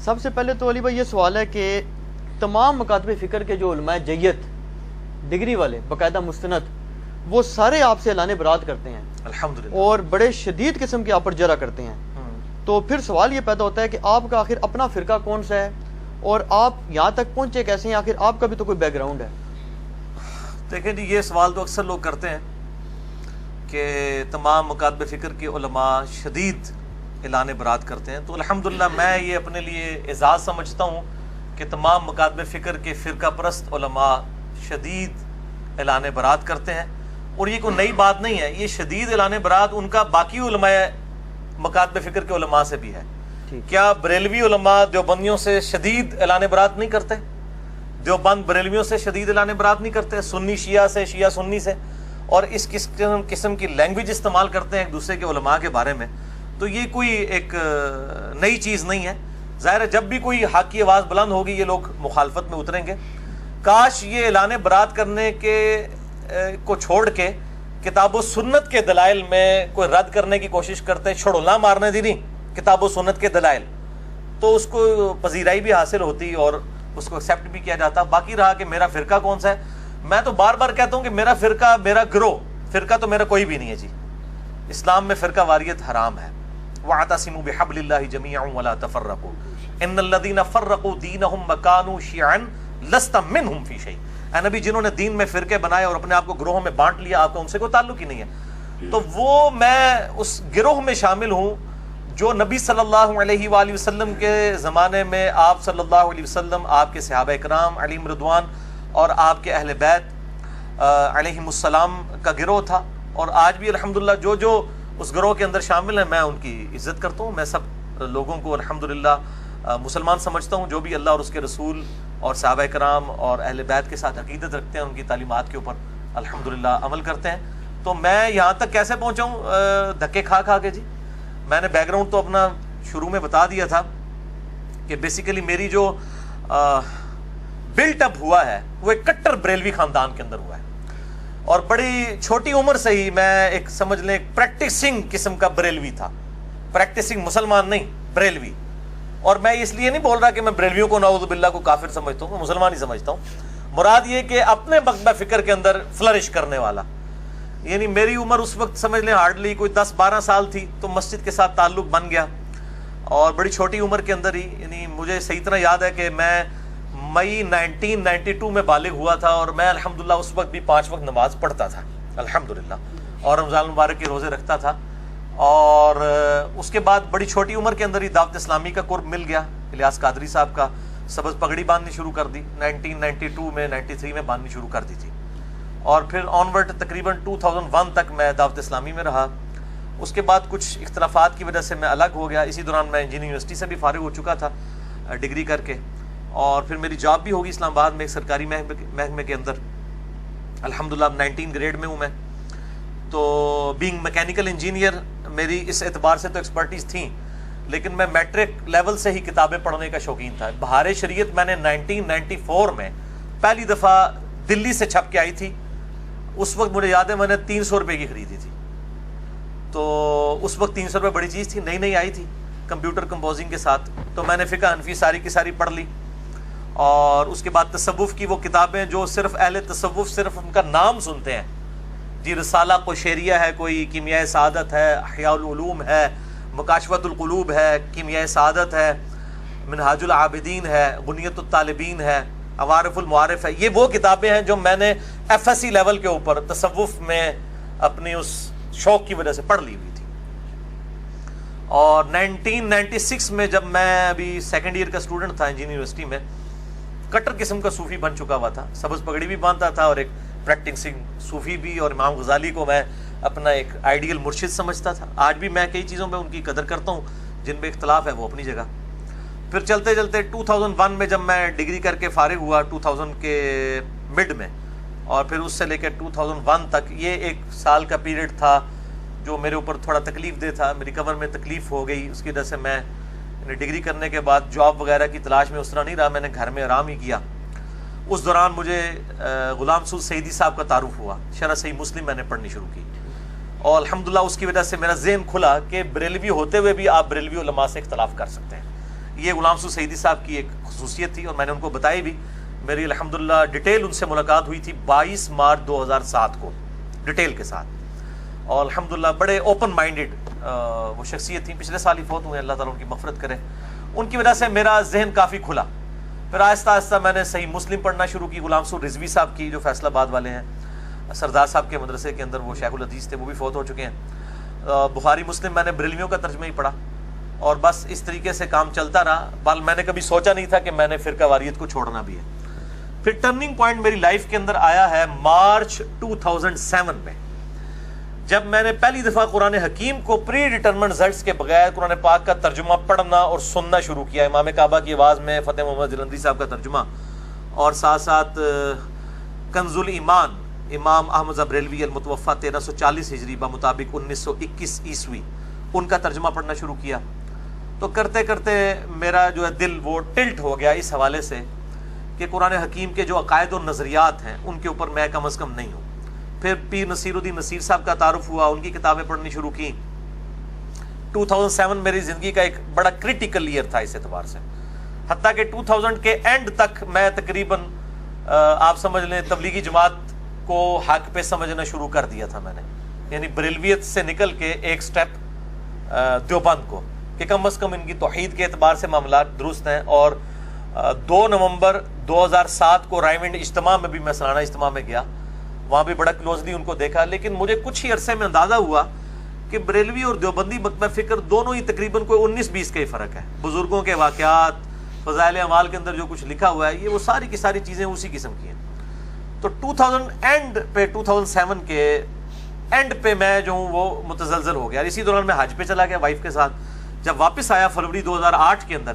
سب سے پہلے تو علی بھائی یہ سوال ہے کہ تمام مکاتب فکر کے جو علماء جیت ڈگری والے باقاعدہ مستند وہ سارے آپ سے اعلان برات کرتے ہیں الحمدللہ، اور بڑے شدید قسم کے آپ پر جرح کرتے ہیں. تو پھر سوال یہ پیدا ہوتا ہے کہ آپ کا آخر اپنا فرقہ کون سا ہے اور آپ یہاں تک پہنچے کیسے ہیں؟ آخر آپ کا بھی تو کوئی بیک گراؤنڈ ہے. دیکھیں جی، یہ سوال تو اکثر لوگ کرتے ہیں کہ تمام مکاتب فکر کے علماء شدید اعلان برات کرتے ہیں. تو الحمدللہ میں یہ اپنے لیے اعزاز سمجھتا ہوں کہ تمام مکاتب فکر کے فرقہ پرست علماء شدید اعلان برات کرتے ہیں. اور یہ کوئی نئی بات نہیں ہے، یہ شدید اعلان برات ان کا باقی علماء مکاتب فکر کے علماء سے بھی ہے. کیا بریلوی علماء دیوبندیوں سے شدید اعلان برات نہیں کرتے؟ دیوبند بریلویوں سے شدید اعلان برات نہیں کرتے؟ سنی شیعہ سے، شیعہ سنی سے، اور اس قسم کی لینگویج استعمال کرتے ہیں ایک دوسرے کے علماء کے بارے میں. تو یہ کوئی ایک نئی چیز نہیں ہے. ظاہر ہے جب بھی کوئی حق کی آواز بلند ہوگی یہ لوگ مخالفت میں اتریں گے. کاش یہ اعلان برات کرنے کے کو چھوڑ کے کتاب و سنت کے دلائل میں کوئی رد کرنے کی کوشش کرتے، چھڑولا مارنے دی نہیں کتاب و سنت کے دلائل، تو اس کو پذیرائی بھی حاصل ہوتی اور اس کو ایکسیپٹ بھی کیا جاتا. باقی رہا کہ میرا فرقہ کون سا ہے، میں تو بار بار کہتا ہوں کہ میرا فرقہ، میرا گروہ، فرقہ تو میرا کوئی بھی نہیں ہے جی. اسلام میں فرقہ واریت حرام ہے. وَاعْتَصِمُوا بِحَبْلِ اللَّهِ جَمِيعًا وَلَا تَفَرَّقُوا إِنَّ الَّذِينَ فَرَّقُوا دِينَهُمْ وَكَانُوا شِيَعًا لَسْتَ مِنْهُمْ فِي شَيْءٍ. اے نبی، جنہوں نے دین میں فرقے بنائے اور اپنے آپ کو گروہوں میں بانٹ لیا، آپ کا ان سے کوئی تعلق ہی نہیں ہے. تو وہ میں اس گروہ میں شامل ہوں جو نبی صلی اللہ علیہ وآلہ وسلم کے زمانے میں آپ صلی اللہ علیہ وسلم، آپ کے صحابہ کرام علیہم رضوان اور آپ کے اہل بیت علیہم السلام کا گروہ تھا. اور آج بھی الحمدللہ جو اس گروہ کے اندر شامل ہیں میں ان کی عزت کرتا ہوں. میں سب لوگوں کو الحمدللہ مسلمان سمجھتا ہوں جو بھی اللہ اور اس کے رسول اور صحابہ کرام اور اہل بیت کے ساتھ عقیدت رکھتے ہیں، ان کی تعلیمات کے اوپر الحمدللہ عمل کرتے ہیں. تو میں یہاں تک کیسے پہنچا ہوں؟ دھکے کھا کے جی. میں نے بیک گراؤنڈ تو اپنا شروع میں بتا دیا تھا کہ بیسیکلی میری جو بلٹ اپ ہوا ہے وہ ایک کٹر بریلوی خاندان کے اندر ہوا ہے، اور بڑی چھوٹی عمر سے ہی میں ایک سمجھ لیں ایک پریکٹسنگ قسم کا بریلوی تھا. پریکٹسنگ مسلمان نہیں، بریلوی. اور میں اس لیے نہیں بول رہا کہ میں بریلویوں کو نعوذ باللہ کو کافر سمجھتا ہوں، میں مسلمان ہی سمجھتا ہوں. مراد یہ کہ اپنے مکتبہ فکر کے اندر فلرش کرنے والا. یعنی میری عمر اس وقت سمجھ لیں ہارڈلی کوئی 10-12 سال تھی تو مسجد کے ساتھ تعلق بن گیا، اور بڑی چھوٹی عمر کے اندر ہی، یعنی مجھے صحیح طرح یاد ہے کہ میں مئی 1992 میں بالغ ہوا تھا، اور میں الحمدللہ اس وقت بھی 5 وقت نماز پڑھتا تھا الحمدللہ، اور رمضان المبارک کے روزے رکھتا تھا. اور اس کے بعد بڑی چھوٹی عمر کے اندر ہی دعوت اسلامی کا قرب مل گیا. الیاس قادری صاحب کا سبز پگڑی باندھنی شروع کر دی 1992 میں، 93 میں باندھنی شروع کر دی تھی. اور پھر آنورڈ تقریباً 2001 تک میں دعوت اسلامی میں رہا. اس کے بعد کچھ اختلافات کی وجہ سے میں الگ ہو گیا. اسی دوران میں انجینئرنگ یونیورسٹی سے بھی فارغ ہو چکا تھا ڈگری کر کے، اور پھر میری جاب بھی ہوگی اسلام آباد میں ایک سرکاری محکمے کے اندر الحمدللہ. 19 گریڈ میں ہوں میں. تو بینگ میکینیکل انجینئر میری اس اعتبار سے تو ایکسپرٹیز تھیں، لیکن میں میٹرک لیول سے ہی کتابیں پڑھنے کا شوقین تھا. بہار شریعت میں نے 1994 میں پہلی دفعہ دلی سے چھپ کے آئی تھی. اس وقت مجھے یاد ہے میں نے 300 روپے کی خریدی تھی. تو اس وقت 300 روپے بڑی چیز تھی، نئی آئی تھی کمپیوٹر کمپوزنگ کے ساتھ. تو میں نے فقہ حنفی ساری کی ساری پڑھ لی. اور اس کے بعد تصوف کی وہ کتابیں جو صرف اہل تصوف صرف ان کا نام سنتے ہیں جی، رسالہ قشیریہ ہے، کوئی کیمیائے سعادت ہے، احیاء العلوم ہے، مکاشفۃ القلوب ہے، کیمیائے سعادت ہے، منہاج العابدین ہے، غنیۃ الطالبین ہے، عوارف المعارف ہے. یہ وہ کتابیں ہیں جو میں نے ایف ایس سی لیول کے اوپر تصوف میں اپنی اس شوق کی وجہ سے پڑھ لی ہوئی تھی. اور 1996 میں جب میں ابھی سیکنڈ ایئر کا اسٹوڈنٹ تھا انجینئرنگ یونیورسٹی میں، کٹر قسم کا صوفی بن چکا ہوا تھا. سبز پگڑی بھی باندھتا تھا اور ایک پریکٹسنگ صوفی بھی، اور امام غزالی کو میں اپنا ایک آئیڈیل مرشد سمجھتا تھا. آج بھی میں کئی چیزوں پہ ان کی قدر کرتا ہوں، جن میں اختلاف ہے وہ اپنی جگہ. پھر چلتے چلتے 2001 میں جب میں ڈگری کر کے فارغ ہوا 2000 کے مڈ میں، اور پھر اس سے لے کے 2001 تک یہ 1 سال کا پیریڈ تھا جو میرے اوپر تھوڑا تکلیف دہ تھا. میری کمر میں تکلیف ہو گئی، اس کی وجہ سے میں ڈگری کرنے کے بعد جاب وغیرہ کی تلاش میں اس طرح نہیں رہا، میں نے گھر میں آرام ہی کیا. اس دوران مجھے غلام سعود سعیدی صاحب کا تعارف ہوا. شرح صحیح مسلم میں نے پڑھنی شروع کی، اور الحمدللہ اس کی وجہ سے میرا ذہن کھلا کہ بریلوی ہوتے ہوئے بھی آپ بریلوی علماء سے اختلاف کر سکتے ہیں. یہ غلام سو سعیدی صاحب کی ایک خصوصیت تھی اور میں نے ان کو بتائی بھی. میری الحمدللہ ڈیٹیل ان سے ملاقات ہوئی تھی 22 مارچ 2007 کو ڈیٹیل کے ساتھ, اور الحمدللہ بڑے اوپن مائنڈڈ وہ شخصیت تھیں. پچھلے سال ہی فوت ہوئے, اللہ تعالیٰ ان کی مغفرت کرے. ان کی وجہ سے میرا ذہن کافی کھلا. پھر آہستہ آہستہ میں نے صحیح مسلم پڑھنا شروع کی. غلام سو رضوی صاحب کی جو فیصل آباد والے ہیں, سردار صاحب کے مدرسے کے اندر وہ شیخ الحدیث تھے, وہ بھی فوت ہو چکے ہیں. بخاری مسلم میں نے بریلویوں کا ترجمہ ہی پڑھا, اور بس اس طریقے سے کام چلتا رہا. بل میں نے کبھی سوچا نہیں تھا کہ میں نے فرقہ واریت کو چھوڑنا بھی ہے. پھر ٹرننگ پوائنٹ میری لائف کے اندر آیا ہے مارچ 2007 میں, جب میں نے پہلی دفعہ قرآن حکیم کو پری ڈیٹرمنٹ رزلٹس کے بغیر قرآن پاک کا ترجمہ پڑھنا اور سننا شروع کیا. امام کعبہ کی آواز میں فتح محمد جلندری صاحب کا ترجمہ, اور ساتھ ساتھ کنز الایمان امام احمد بریلوی المتوفی 1340 ہجری بمطابق 1921 عیسوی, ان کا ترجمہ پڑھنا شروع کیا. تو کرتے کرتے میرا جو ہے دل وہ ٹلٹ ہو گیا اس حوالے سے کہ قرآن حکیم کے جو عقائد و نظریات ہیں ان کے اوپر میں کم از کم نہیں ہوں. پھر پیر نصیر الدین نصیر صاحب کا تعارف ہوا, ان کی کتابیں پڑھنی شروع کی. 2007 میری زندگی کا ایک بڑا کریٹیکل ایئر تھا اس اعتبار سے, حتیٰ کہ 2000 کے اینڈ تک میں تقریباً آپ سمجھ لیں تبلیغی جماعت کو حق پہ سمجھنا شروع کر دیا تھا میں نے, یعنی بریلویت سے نکل کے ایک سٹیپ دیوبند کو, کہ کم از کم ان کی توحید کے اعتبار سے معاملات درست ہیں. اور 2 نومبر 2007 کو رائمنڈ اجتماع میں بھی میں سالانہ اجتماع میں گیا, وہاں بھی بڑا کلوزلی ان کو دیکھا. لیکن مجھے کچھ ہی عرصے میں اندازہ ہوا کہ بریلوی اور دیوبندی مکتبہ فکر دونوں ہی تقریباً کوئی 19-20 کا ہی فرق ہے. بزرگوں کے واقعات, فضائل اعمال کے اندر جو کچھ لکھا ہوا ہے, یہ وہ ساری کی ساری چیزیں اسی قسم کی ہیں. تو 2007 کے اینڈ پہ میں جو ہوں وہ متزلزل ہو گیا. اسی دوران میں حج پہ چلا گیا وائف کے ساتھ. جب واپس آیا فروری 2008 کے اندر,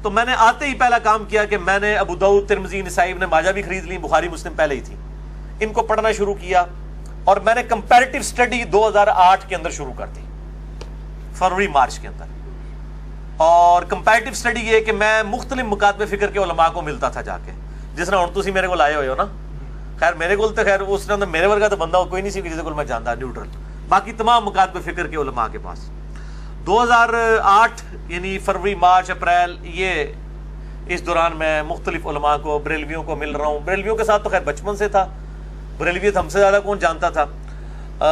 تو میں نے آتے ہی پہلا کام کیا کہ میں نے ابو داؤد, ترمذی, نسائی, ابن ماجہ بھی خرید لی, بخاری مسلم پہلے ہی تھی, ان کو پڑھنا شروع کیا. اور میں نے کمپیریٹیو سٹڈی 2008 کے اندر شروع کر دی, فروری مارچ کے اندر. اور کمپیریٹیو سٹڈی یہ کہ میں مختلف مکاتب فکر کے علماء کو ملتا تھا جا کے, جس طرح ہوں تسی میرے کو آئے ہوئے ہو نا. خیر میرے کو تو خیر اس طرح میرے ورگا تو بندہ کوئی نہیں سی جس کو میں جانتا, نیوٹرل. باقی تمام مکاتب فکر کے علماء کے پاس 2008 یعنی فروری, مارچ, اپریل, یہ اس دوران میں مختلف علماء کو, بریلویوں کو مل رہا ہوں. بریلویوں کے ساتھ تو خیر بچپن سے تھا, بریلویت ہم سے زیادہ کون جانتا تھا.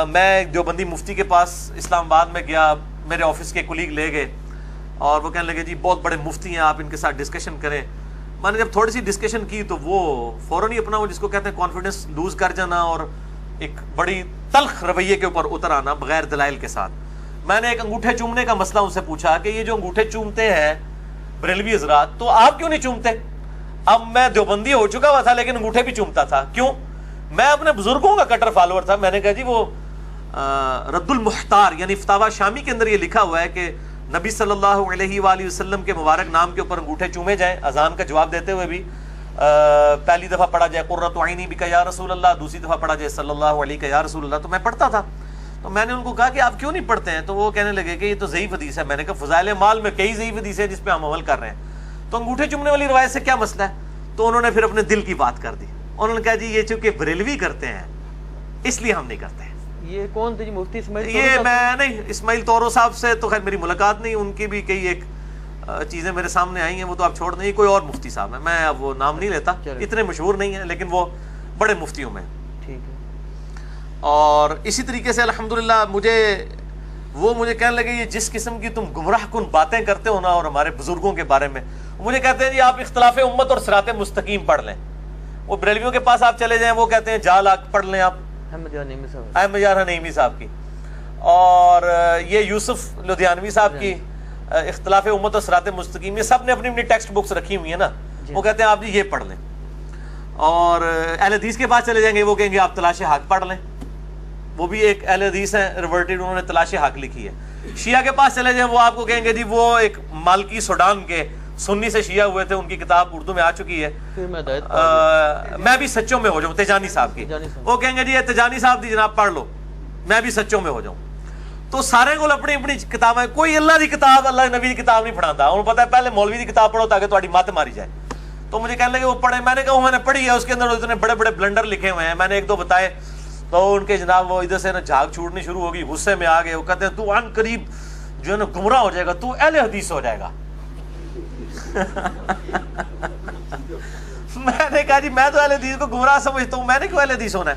میں دیوبندی مفتی کے پاس اسلام آباد میں گیا, میرے آفس کے کولیگ لے گئے اور وہ کہنے لگے جی بہت بڑے مفتی ہیں, آپ ان کے ساتھ ڈسکشن کریں. میں نے جب تھوڑی سی ڈسکشن کی تو وہ فوراً ہی اپنا وہ جس کو کہتے ہیں کانفیڈنس لوز کر جانا اور ایک بڑی تلخ رویے کے اوپر اتر آنا بغیر دلائل کے ساتھ. میں نے ایک انگوٹھے چومنے کا مسئلہ ان سے پوچھا کہ یہ جو انگوٹھے چومتے ہیں بریلوی حضرات, تو آپ کیوں نہیں چومتے؟ اب میں دیوبندی ہو چکا ہوا تھا لیکن انگوٹھے بھی چومتا تھا. کیوں؟ میں اپنے بزرگوں کا کٹر فالوور تھا. میں نے کہا جی وہ رد المحتار یعنی فتاوی شامی کے اندر یہ لکھا ہوا ہے کہ نبی صلی اللہ علیہ وآلہ وسلم کے مبارک نام کے اوپر انگوٹھے چومے جائیں. اذان کا جواب دیتے ہوئے بھی پہلی دفعہ پڑھا جائے قرۃ عینی بک یا رسول اللہ, دوسری دفعہ پڑھا جائے صلی اللہ علیہ یا رسول اللہ. تو میں پڑھتا تھا. تو میں نے ان کو کہا کہ آپ کیوں نہیں پڑھتے ہیں؟ تو وہ کہنے لگے کہ یہ تو ضعیف حدیث ہے. میں نے کہا فضائل مال میں کئی ضعیف حدیث ہیں جس پہ ہم عمل کر رہے ہیں, تو انگوٹھے چومنے والی روایت سے کیا مسئلہ ہے؟ تو انہوں نے پھر اپنے دل کی بات کر دی. انہوں نے کہا جی یہ چونکہ بریلوی کرتے ہیں اس لیے ہم نہیں کرتے. یہ کون تھے جی؟ مفتی اسماعیل؟ یہ میں نہیں, اسماعیل طورو صاحب سے تو خیر میری ملاقات نہیں, ان کی بھی کئی ایک چیزیں میرے سامنے آئی ہیں, وہ تو آپ چھوڑ دیں. کوئی اور مفتی صاحب ہیں, میں اب وہ نام نہیں لیتا, اتنے مشہور نہیں ہیں لیکن وہ بڑے مفتیوں میں. ٹھیک ہے. اور اسی طریقے سے الحمدللہ مجھے کہنے لگے یہ جس قسم کی تم گمراہ کن باتیں کرتے ہو نا اور ہمارے بزرگوں کے بارے میں, مجھے کہتے ہیں جی آپ اختلاف امت اور صراط مستقیم پڑھ لیں. وہ بریلویوں کے پاس آپ چلے جائیں, وہ کہتے ہیں جال پڑھ لیں آپ احمد یار نعیمی صاحب کی, اور یہ یوسف لدھیانوی صاحب کی اختلاف امت اور صراط مستقیم, یہ سب نے اپنی اپنی ٹیکسٹ بکس رکھی ہوئی ہیں نا. وہ کہتے ہیں آپ جی یہ پڑھ لیں. اور اہل حدیث کے پاس چلے جائیں گے, وہ کہیں گے آپ تلاش حق پڑھ لیں. وہ بھی ایک اہل حدیث ہیں ریورٹڈ, انہوں نے تلاش حق لکھی ہے. شیعہ کے پاس چلے جائیں, وہ آپ کو کہیں گے جی وہ ایک مالکی سوڈان کے سنی سے شیعہ ہوئے تھے, ان کی کتاب اردو میں آ چکی ہے, میں بھی سچوں میں ہو جاؤں, تیجانی صاحب کی. وہ کہیں گے جی یہ تیجانی صاحب دی جناب پڑھ لو, میں بھی سچوں میں ہو جاؤں. تو سارے کو اپنی اپنی کتابیں, کوئی اللہ دی کتاب اللہ نبی دی کتاب نہیں پڑھاتا. انہوں پتا ہے پہلے مولوی دی کتاب پڑھو تاکہ تمہاری مت ماری جائے. تو مجھے کہنے لگے وہ پڑھے. میں نے کہا میں نے پڑھی ہے, اس کے اندر اتنے بڑے بڑے بلنڈر لکھے ہوئے ہیں. میں نے ایک دو بتائے تو ان کے جناب وہ ادھر سے نا جھاگ چھوڑنی شروع ہوگی, غصے میں آ گئے. وہ کہتے ہیں تو عن قریب جو ہے نا گمراہ ہو جائے گا, تو اہل حدیث ہو جائے گا. میں نے کہا جی میں تو اہل حدیث کو گمراہ سمجھتا ہوں، میں نے کیوں اہل حدیث ہونا ہے؟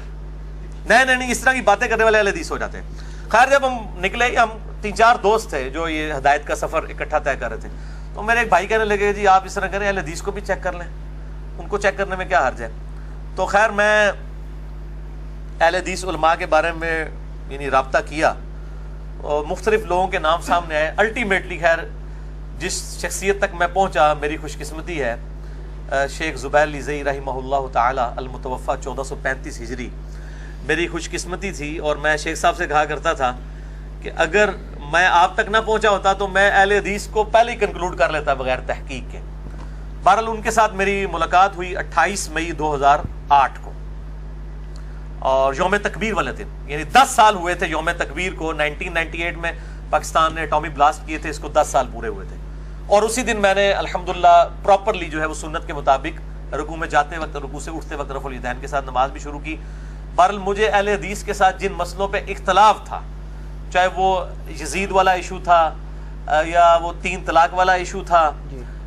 نہیں، اس طرح کی باتیں کرنے والے اہل حدیث ہو جاتے ہیں۔ خیر جب ہم نکلے، ہم 3-4 دوست تھے جو یہ ہدایت کا سفر اکٹھا طے کر رہے تھے، تو میرے ایک بھائی کہنے لگے جی آپ اس طرح کریں، اہل حدیث کو بھی چیک کر لیں، ان کو چیک کرنے میں کیا حرج ہے؟ تو خیر میں اہل حدیث علماء کے بارے میں یعنی رابطہ کیا اور مختلف لوگوں کے نام سامنے آئے۔ الٹیمیٹلی خیر جس شخصیت تک میں پہنچا، میری خوش قسمتی ہے، شیخ زبیر علی زئی رحمہ اللہ تعالی المتوفی 1435 ہجری میری خوش قسمتی تھی، اور میں شیخ صاحب سے کہا کرتا تھا کہ اگر میں آپ تک نہ پہنچا ہوتا تو میں اہل حدیث کو پہلے ہی کنکلوڈ کر لیتا بغیر تحقیق کے۔ بہرحال ان کے ساتھ میری ملاقات ہوئی 28 مئی 2008 کو، اور یوم تکبیر والے دن، یعنی 10 سال ہوئے تھے یوم تکبیر کو۔ 1998 میں پاکستان نے ایٹمی بلاسٹ کیے تھے، اس کو 10 سال پورے ہوئے تھے، اور اسی دن میں نے الحمدللہ پراپرلی جو ہے وہ سنت کے مطابق رکوع میں جاتے وقت، رکوع سے اٹھتے وقت رفع الیدین کے ساتھ نماز بھی شروع کی۔ بہرحال مجھے اہل حدیث کے ساتھ جن مسئلوں پہ اختلاف تھا، چاہے وہ یزید والا ایشو تھا یا وہ 3 طلاق والا ایشو تھا،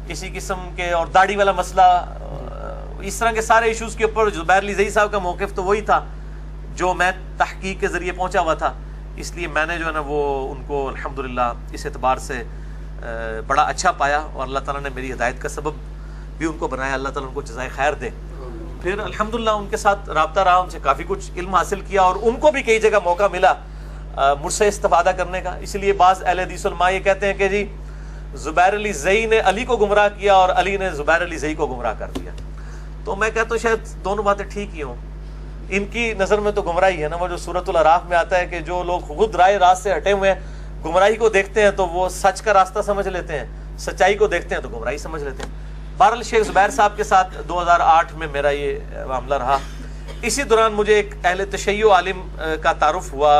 کسی قسم کے، اور داڑھی والا مسئلہ، اس طرح کے سارے ایشوز کے اوپر زبیر علی زئی صاحب کا موقف تو وہی تھا جو میں تحقیق کے ذریعے پہنچا ہوا تھا۔ اس لیے میں نے جو ہے نا وہ ان کو الحمدللہ اس اعتبار سے بڑا اچھا پایا، اور اللہ تعالیٰ نے میری ہدایت کا سبب بھی ان کو بنایا، اللہ تعالیٰ ان کو جزائے خیر دے۔ پھر الحمدللہ ان کے ساتھ رابطہ رہا، ان سے کافی کچھ علم حاصل کیا، اور ان کو بھی کئی جگہ موقع ملا مجھ سے استفادہ کرنے کا۔ اس لیے بعض اہل حدیث علماء یہ کہتے ہیں کہ جی زبیر علی زئی نے علی کو گمراہ کیا اور علی نے زبیر علی زئی کو گمراہ کر دیا، تو میں کہتا ہوں شاید دونوں باتیں ٹھیک ہی ہوں۔ ان کی نظر میں تو گمراہی ہے نا، وہ جو سورۃ الاعراف میں آتا ہے کہ جو لوگ خود رائے راست سے ہٹے ہوئے ہیں، گمراہی کو دیکھتے ہیں تو وہ سچ کا راستہ سمجھ لیتے ہیں، سچائی کو دیکھتے ہیں تو گمراہی سمجھ لیتے ہیں۔ بہرحال شیخ زبیر صاحب کے ساتھ 2008 میں میرا یہ معاملہ رہا۔ اسی دوران مجھے ایک اہل تشیع عالم کا تعارف ہوا،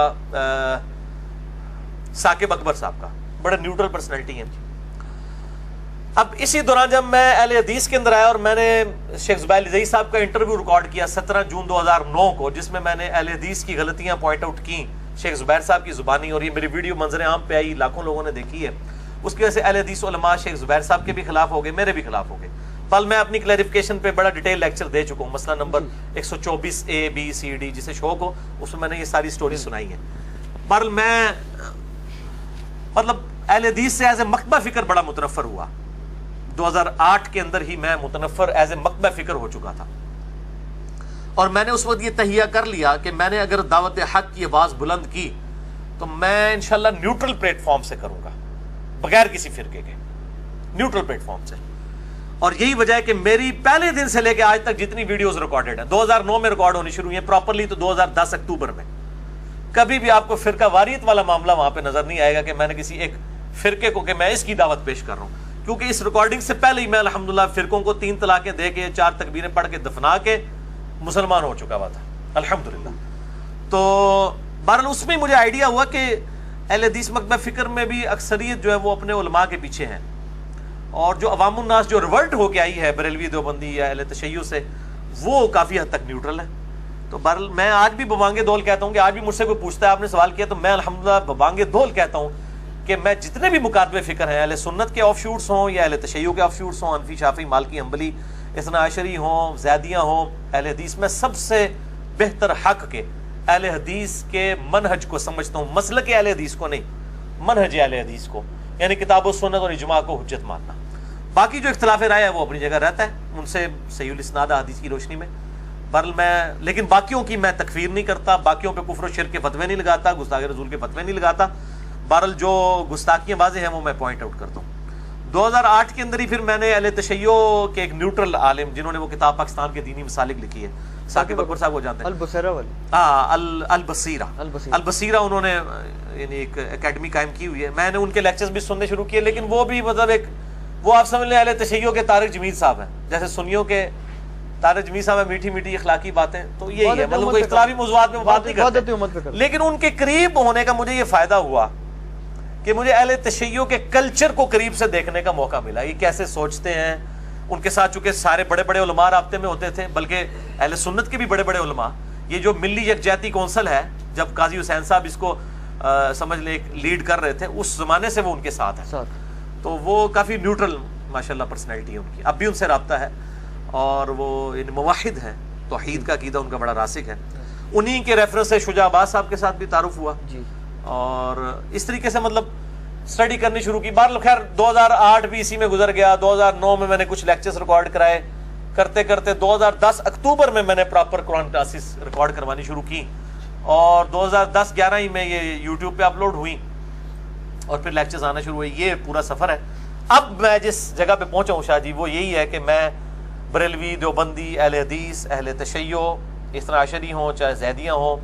ثاقب اکبر صاحب کا، بڑے نیوٹرل پرسنالٹی ہیں۔ اب اسی دوران جب میں اہل حدیث کے اندر آیا اور میں نے شیخ زبیر علی زئی صاحب کا انٹرویو ریکارڈ کیا 17 جون 2009 کو، جس میں میں نے اہل حدیث کی غلطیاں پوائنٹ آؤٹ کی شیخ زبیر صاحب کی زبانی، اور یہ میری ویڈیو منظر عام پہ آئی، لاکھوں لوگوں نے دیکھی ہے۔ اس کی وجہ سے اہل حدیث علماء شیخ زبیر صاحب کے بھی خلاف ہو گئے، میرے بھی خلاف ہو گئے۔ پل میں اپنی کلیریفیکیشن پہ بڑا ڈیٹیل لیکچر دے چکا ہوں، مسئلہ number 124A B C D، جسے شوق ہو اس میں نے یہ ساری سٹوری سنائی ہے۔ بہرحال میں مطلب اہل حدیث سے ایز اے مکتبہ فکر بڑا متنفر ہوا۔ 2008 کے اندر ہی میں متنفر ایز اے مکتبہ فکر ہو چکا تھا، اور میں نے اس وقت یہ تہیہ کر لیا کہ میں نے اگر دعوت حق کی آواز بلند کی تو میں انشاءاللہ نیوٹرل پلیٹ فارم سے کروں گا، بغیر کسی فرقے کے، نیوٹرل پلیٹ فارم سے۔ اور یہی وجہ ہے کہ میری پہلے دن سے لے کے آج تک جتنی ویڈیوز ریکارڈڈ ہیں 2009 میں ریکارڈ ہونی شروع ہوئی ہیں پراپرلی تو 2010 اکتوبر میں، کبھی بھی آپ کو فرقہ واریت والا معاملہ وہاں پہ نظر نہیں آئے گا کہ میں نے کسی ایک فرقے کو کہ میں اس کی دعوت پیش کر رہا ہوں، کیونکہ اس ریکارڈنگ سے پہلے ہی میں الحمدللہ فرقوں کو 3 طلاقیں دے کے 4 تکبیریں پڑھ کے دفنا کے مسلمان ہو چکا ہوا تھا الحمدللہ۔ تو بہرحال اس میں مجھے آئیڈیا ہوا کہ اہل حدیث مکتبہ فکر میں بھی اکثریت جو ہے وہ اپنے علماء کے پیچھے ہیں، اور جو عوام الناس جو ریولٹ ہو کے آئی ہے بریلوی دیوبندی یا اہل تشیع سے، وہ کافی حد تک نیوٹرل ہے۔ تو بہرحال میں آج بھی ببانگے دول کہتا ہوں کہ آج بھی مجھ سے کوئی پوچھتا ہے آپ نے سوال کیا تو میں الحمدللہ ببانگے دول کہتا ہوں کہ میں جتنے بھی مکاتبے فکر ہیں، اہل سنت کے آف شوٹس ہوں یا اہل تشیع کے آف شوٹس ہوں، حنفی شافعی مالکی حنبلی اثنا عشری ہوں، زیدیاں ہوں، اہل حدیث میں سب سے بہتر حق کے اہل حدیث کے منہج کو سمجھتا ہوں، مسلک اہل حدیث کو نہیں، منہج اہل حدیث کو، یعنی کتاب و سنت اور اجماع کو حجت ماننا۔ باقی جو اختلاف رائے ہے وہ اپنی جگہ رہتا ہے، ان سے صحیح الاسناد حدیث کی روشنی میں۔ بہرحال میں لیکن باقیوں کی میں تکفیر نہیں کرتا، باقیوں پہ کفر و شرک کے فتوے نہیں لگاتا، گستاخی رسول کے فتوے نہیں لگاتا۔ بہرحال جو گستاخیاں واضح ہیں وہ میں پوائنٹ آؤٹ کرتا ہوں۔ 2008 کے اندر ہی پھر میں نے اہل تشیع کے ایک نیوٹرل عالم جنہوں نے وہ کتاب پاکستان کے دینی مسالک لکھی ہے، ثاقب اکبر صاحب کو جانتے ہیں، البصیرہ، انہوں نے یعنی ایک اکیڈمی قائم کی ہوئی ہے، میں نے ان کے لیکچرز بھی سننے شروع کیے، لیکن وہ بھی مطلب ایک وہ آپ سمجھ لیں اہل تشیع کے طارق جمیل صاحب ہیں، جیسے سنیوں کے طارق جمیل صاحب ہیں، میٹھی میٹھی اخلاقی باتیں، تو یہی ہے، مطلب کوئی اختلافی موضوعات میں بات نہیں کرتے، لیکن ان کے قریب ہونے کا مجھے یہ فائدہ ہوا کہ مجھے اہل تشیع کے کلچر کو قریب سے دیکھنے کا موقع ملا، یہ کیسے سوچتے ہیں۔ ان کے ساتھ چونکہ سارے بڑے بڑے علماء رابطے میں ہوتے تھے، بلکہ اہل سنت کے بھی بڑے بڑے علماء، یہ جو ملی یکجہتی کونسل ہے، جب قاضی حسین صاحب اس کو سمجھ لیں لیڈ کر رہے تھے، اس زمانے سے وہ ان کے ساتھ ہیں، تو وہ کافی نیوٹرل ماشاءاللہ پرسنالٹی ہے ان کی, اب بھی ان سے رابطہ ہے, اور وہ موحد ہیں, توحید کا عقیدہ ان کا بڑا راسخ ہے. انہی کے ریفرنس سے شجاع عباس صاحب کے ساتھ بھی تعارف ہوا جی, اور اس طریقے سے مطلب اسٹڈی کرنی شروع کی. بہرحال خیر 2008 بھی اسی میں گزر گیا. 2009 میں نے کچھ لیکچرز ریکارڈ کرائے, کرتے کرتے 2010 اکتوبر میں میں نے پراپر قرآن کلاسز ریکارڈ کروانی شروع کی, اور 2010-11 ہی میں یہ یوٹیوب پہ اپلوڈ ہوئی, اور پھر لیکچرز آنا شروع ہوئے. یہ پورا سفر ہے. اب میں جس جگہ پہ پہنچا ہوں شاہ جی, وہ یہی ہے کہ میں بریلوی, دیوبندی, اہل حدیث, اہل تشیع, اس طرح عشری ہوں چاہے زیدیاں ہوں,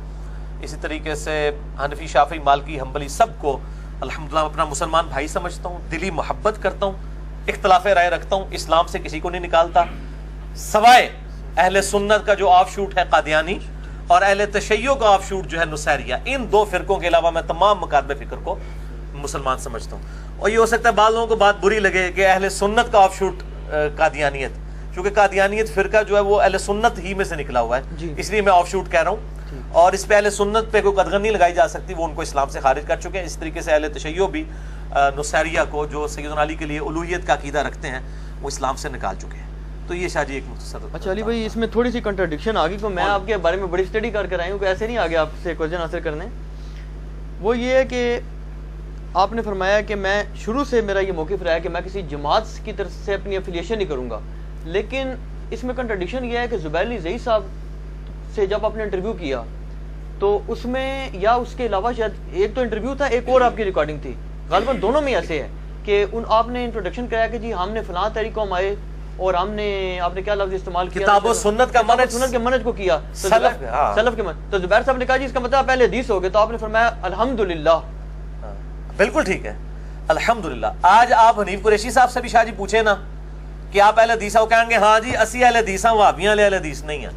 اسی طریقے سے حنفی, شافعی, مالکی, حنبلی, سب کو الحمدللہ اپنا مسلمان بھائی سمجھتا ہوں, دلی محبت کرتا ہوں, اختلاف رائے رکھتا ہوں, اسلام سے کسی کو نہیں نکالتا, سوائے اہل سنت کا جو آف شوٹ ہے قادیانی, اور اہل تشیع کا آف شوٹ جو ہے نصیریہ. ان دو فرقوں کے علاوہ میں تمام مکاتب فکر کو مسلمان سمجھتا ہوں. اور یہ ہو سکتا ہے بعض لوگوں کو بات بری لگے کہ اہل سنت کا آف شوٹ قادیانیت, کیونکہ قادیانیت فرقہ جو ہے وہ اہل سنت ہی میں سے نکلا ہوا ہے, اس لیے میں آف شوٹ کہہ رہا ہوں, اور اس پہ اہل سنت پہ کوئی قدغن نہیں لگائی جا سکتی, وہ ان کو اسلام سے خارج کر چکے ہیں. اس طریقے سے اہل تشیع بھی نصیریہ کو, جو سیدنا علی کے لیے الوہیت کا عقیدہ رکھتے ہیں, وہ اسلام سے نکال چکے ہیں. تو یہ شاہ جی ایک مختصر. اچھا علی بھائی, اس میں تھوڑی سی کنٹراڈکشن آ گئی, تو میں آپ کے بارے میں بڑی اسٹڈی کر آئی ہوں, کہ ایسے نہیں آ گیا آپ سے کویشچن آنسر کرنے. وہ یہ ہے کہ آپ نے فرمایا کہ میں شروع سے میرا یہ موقف رہا ہے کہ میں کسی جماعت کی طرف سے اپنی افیلیشن نہیں کروں گا, لیکن اس میں کنٹراڈکشن یہ ہے کہ زبیر علی زئی صاحب سے جب آپ نے انٹرویو کیا تو اس میں, یا اس کے علاوہ شاید ایک تو انٹرویو تھا, ایک اور آپ کی ریکارڈنگ تھی, غالباً دونوں میں ایسے ہے کہ آپ نے انٹروڈکشن کرایا کہ جی ہم نے فلاں تحریک کو ہم آئے, اور آپ نے کیا لفظ استعمال کیا, کتاب و سنت کا منہج, سنت کے منہج کو کیا, سلف کے منہج. تو زبیر صاحب نے کہا جی اس کا مطلب پہلے حدیث ہو گئے, تو آپ نے فرمایا الحمدللہ. بالکل ٹھیک ہے, الحمدللہ. آج آپ حنیف قریشی صاحب سے بھی شاہ جی پوچھیں نا کہ آپ اہل حدیث ہو, کہیں گے ہاں جی اسی اہل حدیث ہیں, وہابیاں اہل حدیث نہیں ہیں.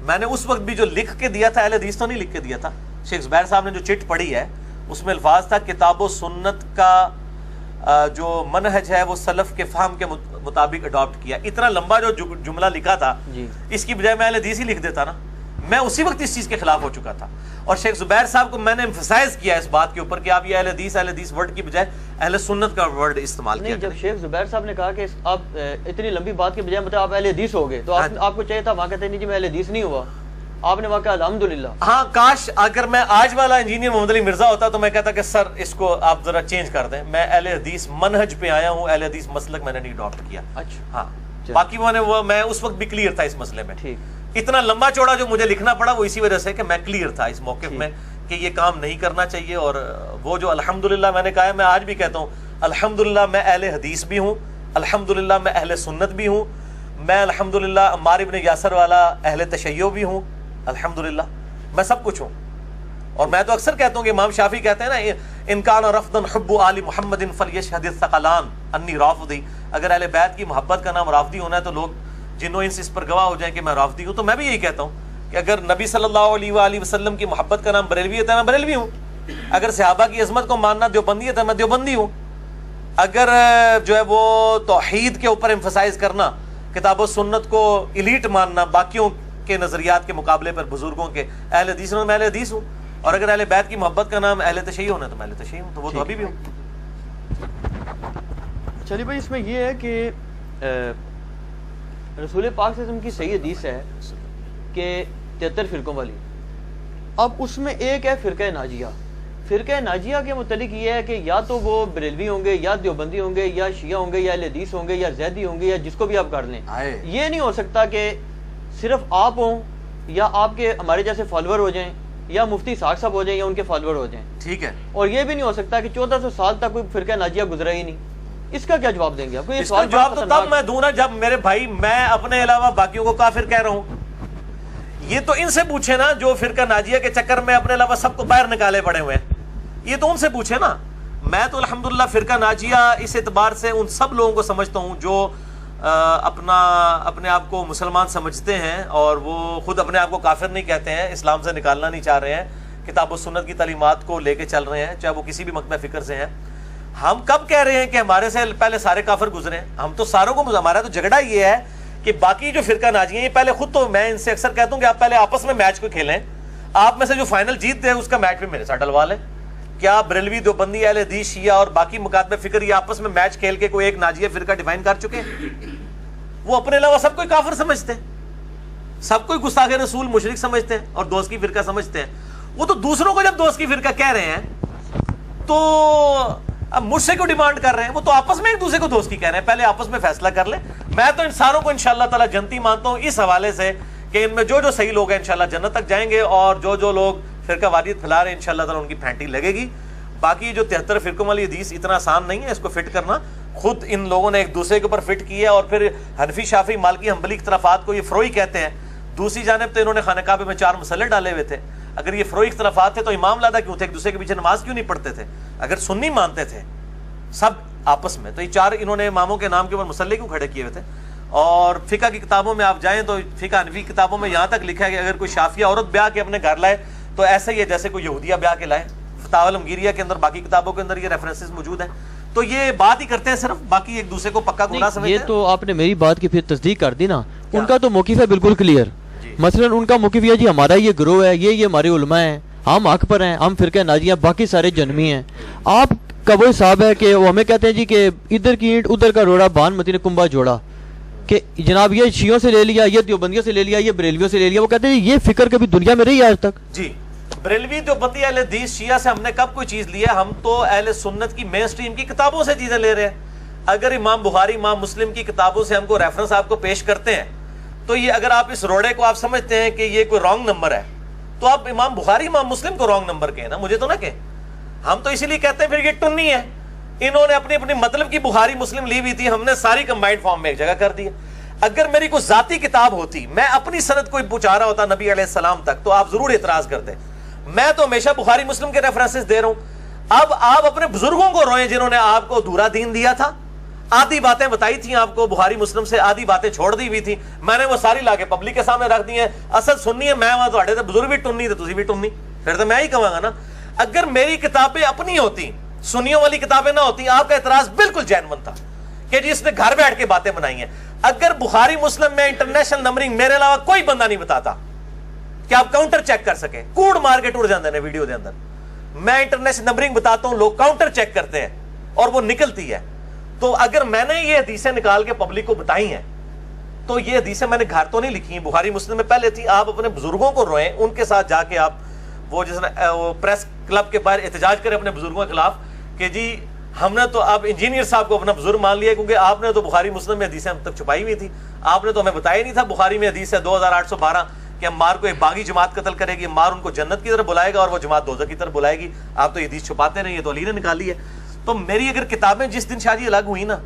میں نے اس وقت بھی جو لکھ کے دیا تھا, اہل حدیث تو نہیں لکھ کے دیا تھا. شیخ زبیر صاحب نے جو چٹ پڑھی ہے اس میں الفاظ تھا کتاب و سنت کا جو منہج ہے وہ سلف کے فہم کے مطابق اڈاپٹ کیا. اتنا لمبا جو جملہ لکھا تھا اس کی بجائے میں اہل حدیث ہی لکھ دیتا نا, میں اسی وقت اس چیز کے خلاف ہو چکا تھا. اور شیخ زبیر صاحب کو میں نے ایمفسائز کیا اس بات کے اوپر کہ آپ یہ اہل حدیث ورڈ کی بجائے اہل سنت کا ورڈ استعمال کیا. جب شیخ زبیر صاحب نے کہا کہ آپ اتنی لمبی بات کے بجائے مطلب آپ اہل حدیث ہو گئے, تو آپ کو چاہیے تھا وہاں کہتے نہیں جی میں اہل حدیث نہیں ہوا, آپ نے واقعہ الحمدللہ. ہاں کاش اگر میں آج والا انجینئر محمد علی مرزا ہوتا تو میں کہتا کہ سر اس کو آپ ذرا چینج کر دیں, میں اہل حدیث منہج پہ آیا ہوں, اہل حدیث مسلک میں نے نہیں اڈاپٹ کیا. اچھا ہاں, باقی میں اس وقت بھی کلیئر تھا اس مسئلے میں. اتنا لمبا چوڑا جو مجھے لکھنا پڑا وہ اسی وجہ سے کہ میں کلیئر تھا اس موقف میں کہ یہ کام نہیں کرنا چاہیے. اور وہ جو الحمدللہ میں نے کہا ہے, میں آج بھی کہتا ہوں الحمدللہ میں اہل حدیث بھی ہوں, الحمدللہ میں اہل سنت بھی ہوں, میں الحمدللہ عمار ابن یاسر والا اہل تشیع بھی ہوں, الحمدللہ میں سب کچھ ہوں. اور میں تو اکثر کہتا ہوں کہ امام شافعی کہتے ہیں نا ان کان رفضا حب آل محمد فلیشهد الثقلان انی رافضی, اگر اہل بیت کی محبت کا نام رافضی ہونا ہے تو لوگ جنوں انس اس پر گواہ ہو جائیں کہ میں رافضی ہوں. تو میں بھی یہی کہتا ہوں کہ اگر نبی صلی اللہ علیہ وآلہ وسلم کی محبت کا نام بریلویت ہے میں بریلوی ہوں, اگر صحابہ کی عظمت کو ماننا دیوبندیت ہے میں دیوبندی ہوں, اگر جو ہے وہ توحید کے اوپر ایمفسائز کرنا, کتاب و سنت کو ایلیٹ ماننا باقیوں کے نظریات کے مقابلے پر بزرگوں کے, اہل حدیث میں اہل حدیث ہوں, اور اگر اہل بیت کی محبت کا نام اہل تشیع ہونا تو میں اہل تشیع ہوں, تو وہ تو ابھی بھی ہوں. چلیے بھائی, اس میں یہ ہے کہ رسول پاک صلی اللہ علیہ وسلم کی صحیح حدیث ہے کہ 73 فرقوں والی. اب اس میں ایک ہے فرقہ ناجیہ. فرقہ ناجیہ کے متعلق یہ ہے کہ یا تو وہ بریلوی ہوں گے, یا دیوبندی ہوں گے, یا شیعہ ہوں گے, یا اہل حدیث ہوں گے, یا زیدی ہوں گے, یا جس کو بھی آپ کر لیں. یہ نہیں ہو سکتا کہ صرف آپ ہوں, یا آپ کے ہمارے جیسے فالوور ہو جائیں, یا مفتی ساق صاحب ہو جائیں, یا ان کے فالوور ہو جائیں. ٹھیک ہے. اور یہ بھی نہیں ہو سکتا کہ 1400 سال تک کوئی فرقہ ناجیہ گزرا ہی نہیں. اس کا کیا جواب دیں گے آپ کو؟ یہ سوال جواب تو تب میں دوں نا جب میرے بھائی میں اپنے علاوہ باقیوں کو کافر کہہ رہا ہوں. یہ تو ان سے پوچھے نا جو فرقہ ناجیہ کے چکر میں اپنے علاوہ سب کو باہر نکالے پڑے ہوئے ہیں, یہ تو ان سے پوچھے نا. میں تو الحمدللہ فرقہ ناجیہ اس اعتبار سے ان سب لوگوں کو سمجھتا ہوں جو اپنے آپ کو مسلمان سمجھتے ہیں اور وہ خود اپنے آپ کو کافر نہیں کہتے ہیں, اسلام سے نکالنا نہیں چاہ رہے ہیں, کتاب و سنت کی تعلیمات کو لے کے چل رہے ہیں, چاہے وہ کسی بھی مکتب فکر سے ہیں. ہم کب کہہ رہے ہیں کہ ہمارے سے پہلے سارے کافر گزرے ہیں؟ ہم تو ساروں کو, ہمارا تو جھگڑا یہ ہے کہ باقی جو فرقہ ناجیہ ہیں یہ پہلے خود, تو میں ان سے اکثر کہتا ہوں کہ آپ پہلے آپس میں میچ کو کھیلیں, آپ میں سے جو فائنل جیت دے اس کا میچ بھی میرے ساتھ ڈلوا لیں. کیا بریلوی دیوبندی اہل حدیث شیعہ اور باقی مکاتب فکر یہ آپس میں میچ کھیل کے کوئی ایک ناجیہ فرقہ ڈیفائن کر چکے ہیں؟ وہ اپنے علاوہ سب کوئی کافر سمجھتے ہیں، سب کوئی گستاخ رسول مشرک سمجھتے ہیں اور دوست کی فرقہ سمجھتے ہیں. وہ تو دوسروں کو جب دوست کی فرقہ کہہ رہے ہیں تو اب مجھ سے کیوں ڈیمانڈ کر رہے ہیں؟ وہ تو آپس میں ایک دوسرے کو دوست کی کہہ رہے ہیں، پہلے آپس میں فیصلہ کر لیں. میں تو انسانوں کو انشاءاللہ تعالی جنتی مانتا ہوں اس حوالے سے کہ ان میں جو جو صحیح لوگ ہیں انشاءاللہ جنت تک جائیں گے، اور جو جو لوگ فرقہ واریت پھیلا رہے ہیں انشاءاللہ تعالی ان کی پھینٹی لگے گی. باقی جو 73 فرقوں والی حدیث اتنا آسان نہیں ہے اس کو فٹ کرنا، خود ان لوگوں نے ایک دوسرے کے اوپر فٹ کیا ہے. اور پھر حنفی شافعی مالکی حنبلی اختلافات کو یہ فروعی کہتے ہیں. دوسری جانب تو انہوں نے خانہ کعبہ میں 4 مسلے ڈالے ہوئے تھے. اگر یہ فروعی اختلافات تھے تو امام لادا کیوں تھے؟ ایک دوسرے کے پیچھے نماز کیوں نہیں پڑھتے تھے؟ اگر سنی مانتے تھے سب آپس میں تو یہ 4 انہوں نے اماموں کے نام کے اوپر مسلے کیوں کھڑے کیے ہوئے تھے؟ اور فقہ کی کتابوں میں آپ جائیں تو فقہ حنفی کتابوں میں یہاں تک لکھا ہے کہ اگر کوئی شافعیہ عورت بیاہ کے اپنے گھر لائے تو ایسا ہی ہے جیسے کوئی یہودیہ بیاہ کے لائے. فتاوی الامگیریہ کے اندر باقی کتابوں کے اندر یہ ریفرنسز موجود ہیں. تو یہ بات ہی کرتے ہیں صرف، باقی ایک دوسرے کو پکا گناہ سمجھتے ہیں. یہ تو آپ نے میری بات کی پھر تصدیق کر دی نا. ان کا تو موقف ہے بالکل کلیئر. مثلا ان کا موقف یہ جی ہمارا یہ گروہ ہے، یہ ہمارے علماء ہیں، ہم حق پر ہیں، ہم فرقہ ناجیہ، باقی سارے جنمی ہیں. آپ کا وہ حساب ہے کہ وہ ہمیں کہتے ہیں جی کہ ادھر کی اینٹ ادھر کا روڑا بان متی نے کنبا جوڑا، کہ جناب یہ شیعوں سے لے لیا، یہ دیوبندیوں سے لے لیا، یہ بریلویوں سے لے لیا. وہ کہتے ہیں یہ فکر کبھی دنیا میں رہی آج تک؟ جی بریلوی دیوبندی اہل حدیث شیعہ سے ہم نے کب کوئی چیز لی ہے؟ ہم تو اہل سنت کی مین سٹریم کی کتابوں سے چیزیں لے رہے ہیں. اگر امام بخاری امام مسلم کی کتابوں سے ہم کو ریفرنس آپ کو پیش کرتے ہیں تو یہ اگر آپ اس روڑے کو آپ سمجھتے ہیں کہ یہ کوئی رانگ نمبر ہے تو آپ امام بخاری امام مسلم کو رانگ نمبر کہیں نا، مجھے تو نہ کہیں. ہم تو اسی لیے کہتے ہیں پھر یہ ٹنی ہے. انہوں نے اپنی اپنی مطلب کی بخاری مسلم لی ہوئی تھی، ہم نے ساری کمبائنڈ فارم میں ایک جگہ کر دی. اگر میری کوئی ذاتی کتاب ہوتی، میں اپنی سند کوئی پہنچا رہا ہوتا نبی علیہ السلام تک، تو آپ ضرور اعتراض کرتے. میں تو ہمیشہ بخاری مسلم کے ریفرنسز دے رہا ہوں. اب آپ اپنے بزرگوں کو روئیں جنہوں نے آپ کو ادھورا دین دیا تھا، آدھی باتیں بتائی تھیں آپ کو بخاری مسلم سے، آدھی باتیں چھوڑ دی ہوئی تھی. میں نے وہ ساری لا کے پبلک کے سامنے رکھ دی ہیں. اصل سننی ہے میں، وہاں تو بزرگ بھی ٹننی تھے، تسی بھی ٹننی، پھر تو میں ہی کہوں گا نا. اگر میری کتابیں اپنی ہوتی، سنیوں والی کتابیں نہ ہوتی، آپ کا اعتراض بالکل جینون تھا کہ جی اس نے گھر بیٹھ کے باتیں بنائی ہیں. اگر بخاری مسلم میں انٹرنیشنل نمبرنگ میرے علاوہ کوئی بندہ نہیں بتاتا کہ آپ کاؤنٹر چیک کر سکیں، کوڑ مار کے ٹوٹ جاندے ہیں ویڈیو دے اندر. میں انٹرنیشنل نمبرنگ بتاتا ہوں، لوگ کاؤنٹر چیک کرتے ہیں اور وہ نکلتی ہے. تو اگر میں نے یہ حدیثیں نکال کے پبلک کو بتائی ہیں تو یہ حدیثیں میں نے گھر تو نہیں لکھی ہیں، بخاری مسلم میں پہلے تھی. آپ اپنے بزرگوں کو روئیں، ان کے ساتھ جا کے آپ وہ جس پریس کلب کے باہر احتجاج کریں اپنے بزرگوں کے خلاف کہ جی ہم نے تو آپ انجینئر صاحب کو اپنا بزرگ مان لیا کیونکہ آپ نے تو بخاری مسلم میں حدیثیں ہم تک چھپائی ہوئی تھی. آپ نے تو ہمیں بتایا نہیں تھا بخاری میں حدیث ہے 2812 کہ عمار کو ایک باغی جماعت قتل کرے گی، عمار ان کو جنت کی طرف بلائے گا اور وہ جماعت دوزخ کی طرف بلائے گی. آپ تو یہ حدیث چھپاتے نہیں، یہ تو علی نے نکالی ہے. تو میری اگر کتابیں جس دن شادی الگ ہوئی نا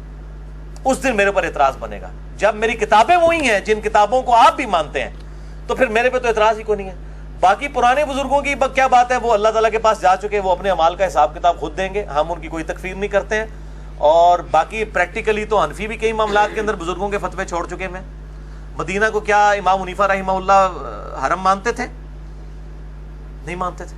اس دن میرے پر اعتراض بنے گا. جب میری کتابیں وہی ہیں جن کتابوں کو آپ بھی مانتے ہیں تو پھر میرے پہ تو اعتراض ہی کو نہیں ہے. باقی پرانے بزرگوں کی کیا بات ہے، وہ اللہ تعالیٰ کے پاس جا چکے، وہ اپنے اعمال کا حساب کتاب خود دیں گے، ہم ان کی کوئی تکفیر نہیں کرتے ہیں. اور باقی پریکٹیکلی تو حنفی بھی کئی معاملات کے اندر بزرگوں کے فتوے چھوڑ چکے ہیں. مدینہ کو کیا امام حنیفہ رحمہ اللہ حرم مانتے تھے؟ نہیں مانتے تھے.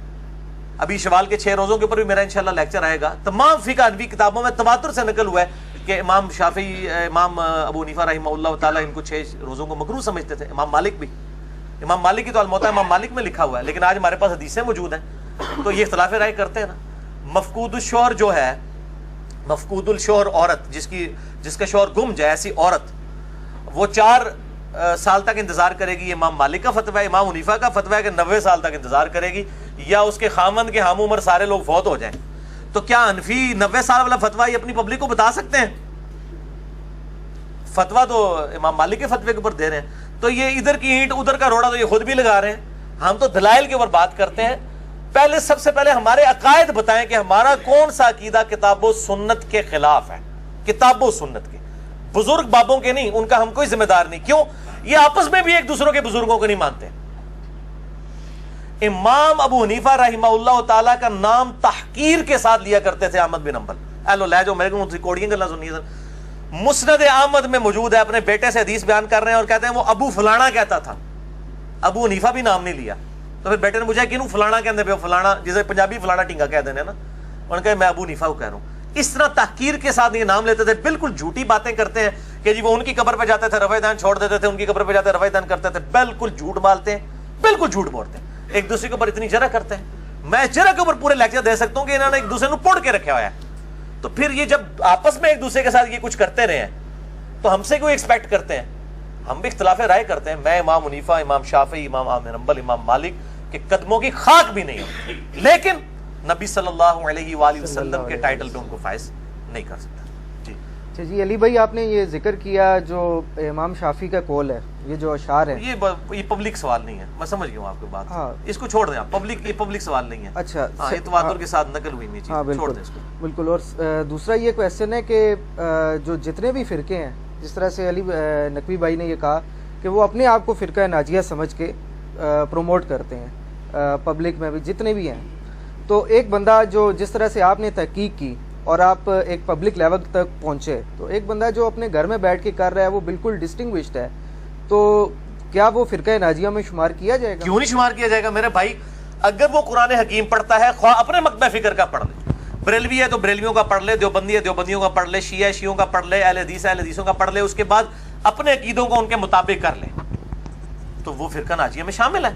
ابھی شوال کے 6 روزوں کے اوپر بھی میرا انشاءاللہ لیکچر آئے گا. تمام فقہ حنفی کتابوں میں تواتر سے نقل ہوا ہے کہ امام شافعی، امام ابو حنیفہ رحمہ اللہ تعالیٰ ان کو 6 روزوں کو مکروہ سمجھتے تھے. امام مالک بھی، امام مالک کی تو الموطا امام مالک میں لکھا ہوا ہے، لیکن آج ہمارے پاس حدیثیں موجود ہیں تو یہ اختلاف رائے کرتے ہیں نا. مفقود الشوہر جو ہے، مفقود الشوہر عورت جس کا شوہر گم جائے، ایسی عورت وہ 4 سال تک انتظار کرے گی. امام مالک کا فتویٰ ہے، امام حنیفہ کا فتویٰ ہے کہ 90 سال تک انتظار کرے گی، یا اس کے خامند کے ہم عمر سارے لوگ فوت ہو جائیں. تو کیا حنفی 90 سال والا فتویٰ یہ اپنی پبلک کو بتا سکتے ہیں؟ فتویٰ تو امام مالک کے فتوے کے اوپر دے رہے ہیں. تو یہ ادھر کی اینٹ ادھر کا روڑا تو یہ خود بھی لگا رہے ہیں. ہم تو دلائل کے اوپر بات کرتے ہیں. پہلے سب سے پہلے ہمارے عقائد بتائیں کہ ہمارا کون سا عقیدہ کتاب و سنت کے خلاف ہے. کتاب و سنت کے، بزرگ بابوں کے نہیں، ان کا ہم کوئی ذمہ دار نہیں. کیوں؟ یہ آپس میں بھی ایک دوسروں کے بزرگوں کو نہیں مانتے. امام ابو حنیفہ رحمہ اللہ تعالیٰ کا نام تحقیر کے ساتھ لیا کرتے تھے احمد بن حنبل. ایلو لے جو میرے کو کوڑیاں گلا سنیے سر. مسند احمد میں موجود ہے، اپنے بیٹے سے حدیث بیان کر رہے ہیں اور کہتے ہیں وہ ابو فلانا کہتا تھا. ابو حنیفہ بھی نام نہیں لیا. تو پھر بیٹے نے پوچھا کینوں فلانا کہتے پہ فلانا، جسے پنجابی فلانا ٹینگا کہہ دینے نا. انہوں نے کہا میں ابو حنیفہ کو کہہ رہا ہوں. اس طرح تحقیر کے ساتھ یہ نام لیتے تھے. بالکل جھوٹی باتیں کرتے ہیں کہ جی وہ ان کی قبر پہ جاتے تھے رفع دین چھوڑ دیتے تھے، ان کی قبر پہ جاتے رفع دین کرتے تھے. بالکل جھوٹ مالتے ہیں، بالکل جھوٹ بولتے ہیں، ایک دوسرے کے اوپر اتنی جرح کرتے ہیں. میں جرا کے اوپر پورے لیکچر دے سکتا ہوں کہ انہوں نے ایک دوسرے کو پوڑ کے رکھا ہوا ہے. تو پھر یہ جب آپس میں ایک دوسرے کے ساتھ یہ کچھ کرتے رہے ہیں تو ہم سے کوئی ایکسپیکٹ کرتے ہیں؟ ہم بھی اختلاف رائے کرتے ہیں. میں امام حنیفہ، امام شافعی، امام احمد بن حنبل، امام مالک کے قدموں کی خاک بھی نہیں ہوں، لیکن نبی صلی اللہ علیہ وآلہ وسلم کے ٹائٹل پہ ان کو فائز نہیں کر سکتا. جی اچھا جی، علی بھائی آپ نے یہ ذکر کیا جو امام شافعی کا قول ہے، یہ جو اشعار ہے، یہ پبلک سوال نہیں ہے. میں سمجھ گیا ہوں آپ کی بات. ہاں اس کو چھوڑ دیں آپ. یہ پبلک سوال نہیں ہے. اچھا ہاں یہ تواتر کے ساتھ نقل ہوئی نہیں ہاں چیز. چھوڑ بالکل دیں اس کو. بالکل. اور دوسرا یہ کویسچن ہے کہ جو جتنے بھی فرقے ہیں، جس طرح سے علی نقوی بھائی نے یہ کہا کہ وہ اپنے آپ کو فرقہ ناجیہ سمجھ کے پروموٹ کرتے ہیں پبلک میں بھی جتنے بھی ہیں، تو ایک بندہ جو جس طرح سے آپ نے تحقیق کی اور آپ ایک پبلک لیول تک پہنچے، تو ایک بندہ جو اپنے گھر میں بیٹھ کے کر رہا ہے وہ بالکل ڈسٹنگوشڈ ہے، تو کیا وہ فرقہ ناجیہ میں شمار کیا جائے گا؟ کیوں نہیں شمار کیا جائے گا میرے بھائی؟ اگر وہ قرآن حکیم پڑھتا ہے، خواہ اپنے مکتبہ فکر کا پڑھ لے، بریلوی ہے تو بریلویوں کا پڑھ لے، دیوبندی ہے دیوبندیوں کا پڑھ لے، شیعہ ہے شیعوں کا پڑھ لے، اہل حدیث ہے اہل حدیثوں کا پڑھ لے، اس کے بعد اپنے عقیدوں کو ان کے مطابق کر لے، تو وہ فرقہ ناجیہ میں شامل ہے.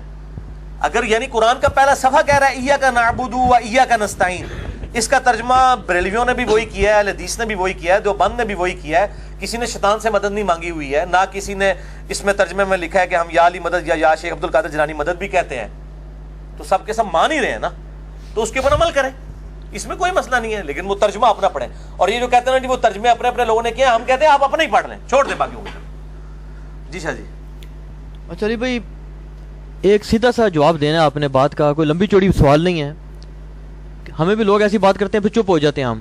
اگر یعنی قرآن کا پہلا صفحہ کہہ رہا ہے ایاک نعبد و ایاک نستعین، اس کا ترجمہ بریلویوں نے بھی وہی کیا ہے، اہل حدیث نے بھی وہی کیا ہے، دیوبند نے بھی وہی کیا ہے. کسی نے شیطان سے مدد نہیں مانگی ہوئی ہے، نہ کسی نے اس میں ترجمے میں لکھا ہے کہ ہم یا علی مدد یا شیخ عبد القادر جیلانی مدد بھی کہتے ہیں. تو سب کے سب مان ہی رہے ہیں نا، تو اس کے اوپر عمل کریں، اس میں کوئی مسئلہ نہیں ہے. لیکن وہ ترجمہ اپنا پڑھیں. اور یہ جو کہتے ہیں نا وہ ترجمے اپنے اپنے لوگوں نے کیا، ہم کہتے ہیں آپ اپنے ہی پڑھ لیں، چھوڑ دیں باقیوں کو. جی شاہ جی. اچھا علی بھائی ایک سیدھا سا جواب دینا ہے اپنے بات کا، کوئی لمبی چوڑی سوال نہیں ہے. ہمیں بھی لوگ ایسی بات کرتے ہیں پھر چپ ہو جاتے ہیں ہم.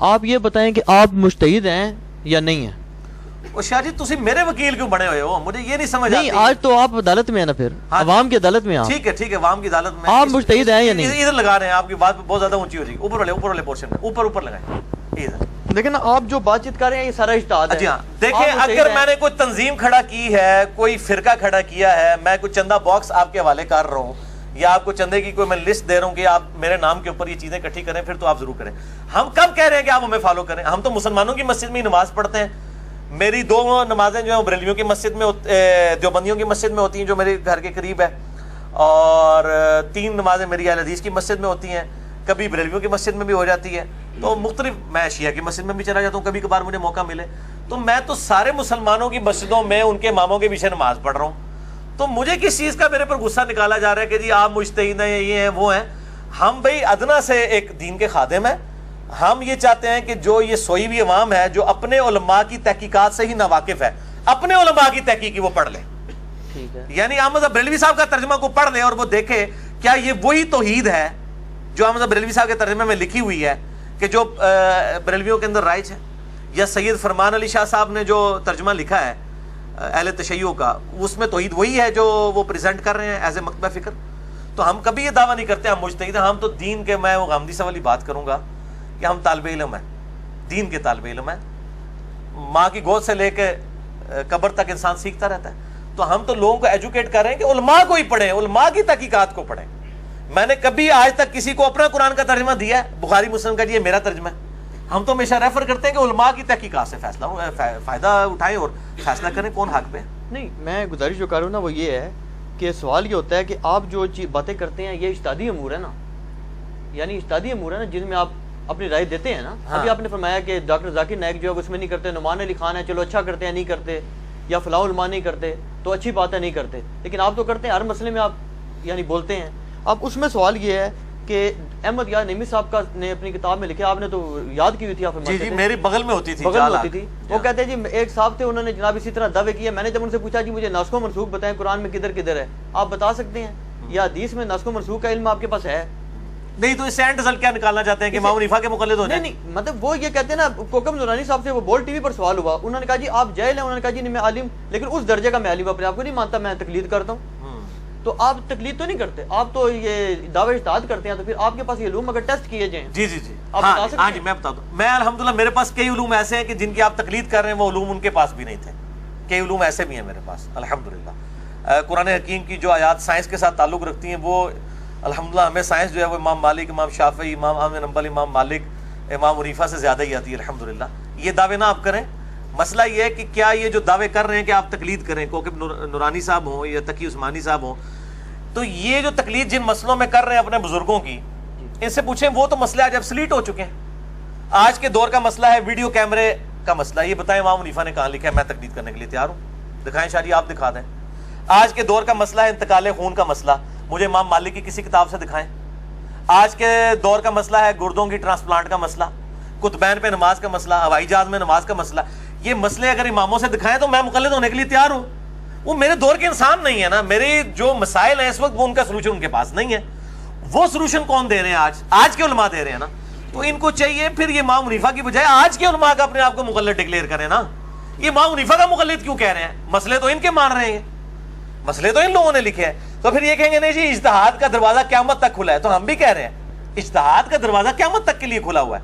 آپ یہ بتائیں کہ آپ مجتہد ہیں یا نہیں ہیں؟ شاہ جی تسی میرے وکیل کیوں بنے ہوئے ہو؟ مجھے یہ نہیں سمجھ آتی. نہیں آج تو آپ عدالت میں ہیں نا، پھر عوام کی عدالت میں آپ. ٹھیک ہے عوام کی عدالت میں آپ مجتہد ہیں یا نہیں؟ ادھر لگا رہے ہیں، آپ کی بات بہت زیادہ اونچی ہو جائے گی. اوپر والے پورشن میں اوپر لگائیں ادھر. لیکن آپ جو بات چیت کر رہے ہیں یہ سارا اجتہاد ہے. جی ہاں دیکھیں، اگر میں نے کوئی تنظیم کھڑا کی ہے، کوئی فرقہ کھڑا کیا ہے، میں کوئی چندہ باکس آپ کے حوالے کر رہا ہوں یا آپ کو چندے کی کوئی میں لسٹ دے رہا ہوں کہ آپ میرے نام کے اوپر یہ چیزیں اکٹھی کریں، پھر تو آپ ضرور کریں. ہم کب کہہ رہے ہیں کہ آپ ہمیں فالو کریں؟ ہم تو مسلمانوں کی مسجد میں ہی نماز پڑھتے ہیں. میری 2 نمازیں جو ہیں بریلویوں کی مسجد میں دیوبندیوں کی مسجد میں ہوتی ہیں جو میرے گھر کے قریب ہے، اور 3 نمازیں میری اہل حدیث کی مسجد میں ہوتی ہیں، کبھی بریلویوں کی مسجد میں بھی ہو جاتی ہے. تو مختلف، میں شیعہ کی مسجد میں بھی چلا جاتا ہوں کبھی کبھار مجھے موقع ملے. تو میں تو سارے مسلمانوں کی مسجدوں میں ان کے اماموں کے پیچھے نماز پڑھ رہا ہوں. تو مجھے کس چیز کا میرے پر غصہ نکالا جا رہا ہے کہ جی آپ مجتہد ہیں، یہ ہیں وہ ہیں؟ ہم بھائی ادنا سے ایک دین کے خادم ہیں. ہم یہ چاہتے ہیں کہ جو یہ سوئی ہوئی عوام ہے جو اپنے علماء کی تحقیقات سے ہی ناواقف ہے، اپنے علماء کی تحقیقی وہ پڑھ لے. ٹھیک ہے، یعنی احمد بریلوی صاحب کا ترجمہ کو پڑھ لے اور وہ دیکھے کیا یہ وہی توحید ہے جو احمد بریلوی صاحب کے ترجمے میں لکھی ہوئی ہے کہ جو بریلویوں کے اندر رائج ہے، یا سید فرمان علی شاہ صاحب نے جو ترجمہ لکھا ہے اہل تشیع کا، اس میں توحید وہی ہے جو وہ پریزنٹ کر رہے ہیں ایز اے مکتبہ فکر. تو ہم کبھی یہ دعویٰ نہیں کرتے ہم مجتہد ہیں. ہم تو دین کے، میں وہ غامدی صاحب والی بات کروں گا کہ ہم طالب علم ہیں، دین کے طالب علم ہیں. ماں کی گود سے لے کے قبر تک انسان سیکھتا رہتا ہے. تو ہم تو لوگوں کو ایجوکیٹ کر رہے ہیں کہ علماء کو ہی پڑھیں، علماء کی تحقیقات کو پڑھیں. میں نے کبھی آج تک کسی کو اپنا قرآن کا ترجمہ دیا ہے بخاری مسلم کا جی یہ میرا ترجمہ ہے؟ ہم تو ہمیشہ ریفر کرتے ہیں کہ علماء کی تحقیقات سے فائدہ اٹھائیں اور فیصلہ کریں کون حق پہ. نہیں میں گزارش جو کر رہا ہوں نا وہ یہ ہے کہ سوال یہ ہوتا ہے کہ آپ جو باتیں کرتے ہیں یہ اجتہادی امور ہے نا، یعنی اجتہادی امور ہے نا جن میں آپ اپنی رائے دیتے ہیں نا. ابھی آپ نے فرمایا کہ ڈاکٹر ذاکر نائک جو ہے اس میں نہیں کرتے، نعمان علی خان ہے چلو اچھا کرتے ہیں نہیں کرتے، یا فلاں علماء نہیں کرتے تو اچھی بات ہے نہیں کرتے، لیکن آپ تو کرتے ہیں ہر مسئلے میں، آپ یعنی بولتے ہیں. اب اس میں سوال یہ ہے کہ احمد یار نعیمی صاحب کا نے اپنی کتاب میں لکھا، آپ نے تو یاد کی ہوئی تھی، آپ جی میری بغل میں ہوتی تھی، بغل میں ہوتی تھی. وہ کہتے ہیں جی ایک صاحب تھے انہوں نے جناب اسی طرح دعوے کیے. میں نے جب ان سے پوچھا جی مجھے ناسخ و منسوخ بتائیں قرآن میں کدھر کدھر ہے، آپ بتا سکتے ہیں یا حدیث میں ناسخ و منسوخ کا علم آپ کے پاس ہے؟ نہیں تو اس سے اینڈ رزلٹ کیا نکالنا چاہتے ہیں کہ امام حنیفہ کے مقلد ہو جائیں؟ نہیں مطلب وہ یہ کہتے ہیں نا، کوکب نورانی صاحب سے وہ بول ٹی وی پر سوال ہوا، انہوں نے کہا جی آپ جاہل ہیں، انہوں نے کہا جی نہیں میں عالم، لیکن اس درجے کا میں عالم اپنے آپ کو نہیں مانتا، میں تقلید کرتا ہوں. تو آپ تقلید تو نہیں کرتے، آپ تو یہ دعوے اجتہاد کرتے ہیں. تو پھر آپ کے پاس یہ علوم اگر ٹیسٹ کیے جائیں جی ہاں جی میں بتا دوں. میں الحمدللہ میرے پاس کئی علوم ایسے ہیں کہ جن کی آپ تقلید کر رہے ہیں وہ علوم ان کے پاس بھی نہیں تھے. کئی علوم ایسے بھی ہیں میرے پاس الحمدللہ. قرآن حکیم کی جو آیات سائنس کے ساتھ تعلق رکھتی ہیں وہ الحمدللہ ہمیں سائنس جو ہے وہ امام مالک، امام شافعی، امام احمد بن حنبل، امام مالک، امام حنیفہ سے زیادہ ہی آتی ہے الحمدللہ. یہ دعوے نہ آپ کریں. مسئلہ یہ ہے کہ کیا یہ جو دعوے کر رہے ہیں کہ آپ تقلید کریں، کوکب نورانی صاحب ہوں یا تقی عثمانی صاحب ہوں، تو یہ جو تقلید جن مسئلوں میں کر رہے ہیں اپنے بزرگوں کی، ان سے پوچھیں وہ تو مسئلے آج ابسلیٹ ہو چکے ہیں. آج کے دور کا مسئلہ ہے ویڈیو کیمرے کا مسئلہ. یہ بتائیں امام حنیفہ نے کہاں لکھا ہے؟ میں تقلید کرنے کے لیے تیار ہوں. دکھائیں شاہ جی، آپ دکھا دیں. آج کے دور کا مسئلہ ہے انتقال خون کا مسئلہ، مجھے امام مالک کی کسی کتاب سے دکھائیں. آج کے دور کا مسئلہ ہے گردوں کی ٹرانسپلانٹ کا مسئلہ، قطبین پہ نماز کا مسئلہ، ہوائی جہاز میں نماز کا مسئلہ. یہ مسئلے اگر اماموں سے دکھائیں تو میں مقلد ہونے کے لیے تیار ہوں. وہ میرے دور کے انسان نہیں ہے نا. میرے جو مسائل ہیں اس وقت وہ ان کا سلوشن ان کے پاس نہیں ہے. وہ سلوشن کون دے رہے ہیں؟ آج کے علماء دے رہے ہیں نا. تو ان کو چاہیے پھر یہ امام حنیفہ کی بجائے آج کے علماء کا اپنے آپ کو مقلد ڈکلیئر کریں نا. یہ امام حنیفہ کا مقلد کیوں کہہ رہے ہیں؟ مسئلے تو ان کے مان رہے ہیں، مسئلے تو ان لوگوں نے لکھے ہیں. تو پھر یہ کہیں گے نہیں جی اجتہاد کا دروازہ قیامت تک کھلا ہے. تو ہم بھی کہہ رہے ہیں اجتہاد کا دروازہ قیامت تک کے لیے کھلا ہوا ہے.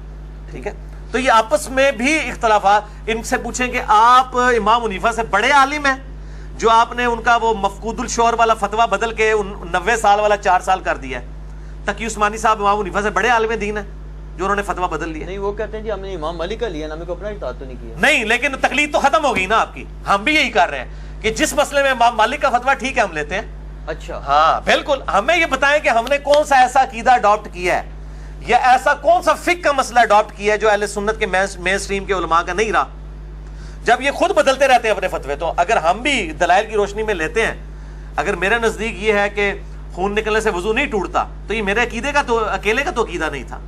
ٹھیک ہے. تو یہ آپس میں بھی اختلافات. ان سے پوچھیں کہ آپ امام حنیفہ سے بڑے عالم ہیں جو آپ نے ان کا وہ مفقود الشعور والا فتویٰ بدل کے 90 سال والا 4 سال کر دیا ہے. تقی عثمانی صاحب امام حنیفہ سے بڑے عالم دین ہیں جو انہوں نے فتویٰ بدل لیا. نہیں، وہ کہتے ہیں جی ہم نے امام مالک کا لیا نا، ہمیں کو اپنا اجتہاد تو نہیں کیا. نہیں، لیکن تقلید تو ختم ہو گئی نا آپ کی. ہم بھی یہی کر رہے ہیں کہ جس مسئلے میں امام مالک کا فتویٰ ٹھیک ہے ہم لیتے ہیں. اچھا، ہاں بالکل. ہمیں یہ بتائیں کہ ہم نے کون سا ایسا عقیدہ اڈاپٹ کیا ہے یا ایسا کون سا فقہ کا مسئلہ اڈاپٹ کیا ہے جو اہل سنت کے مین سٹریم کے علماء کا نہیں رہا. جب یہ خود بدلتے رہتے ہیں اپنے فتوے، تو اگر ہم بھی دلائل کی روشنی میں لیتے ہیں، اگر میرے نزدیک یہ ہے کہ خون نکلنے سے وضو نہیں ٹوٹتا، تو یہ میرے عقیدے کا تو اکیلے کا تو عقیدہ نہیں تھا.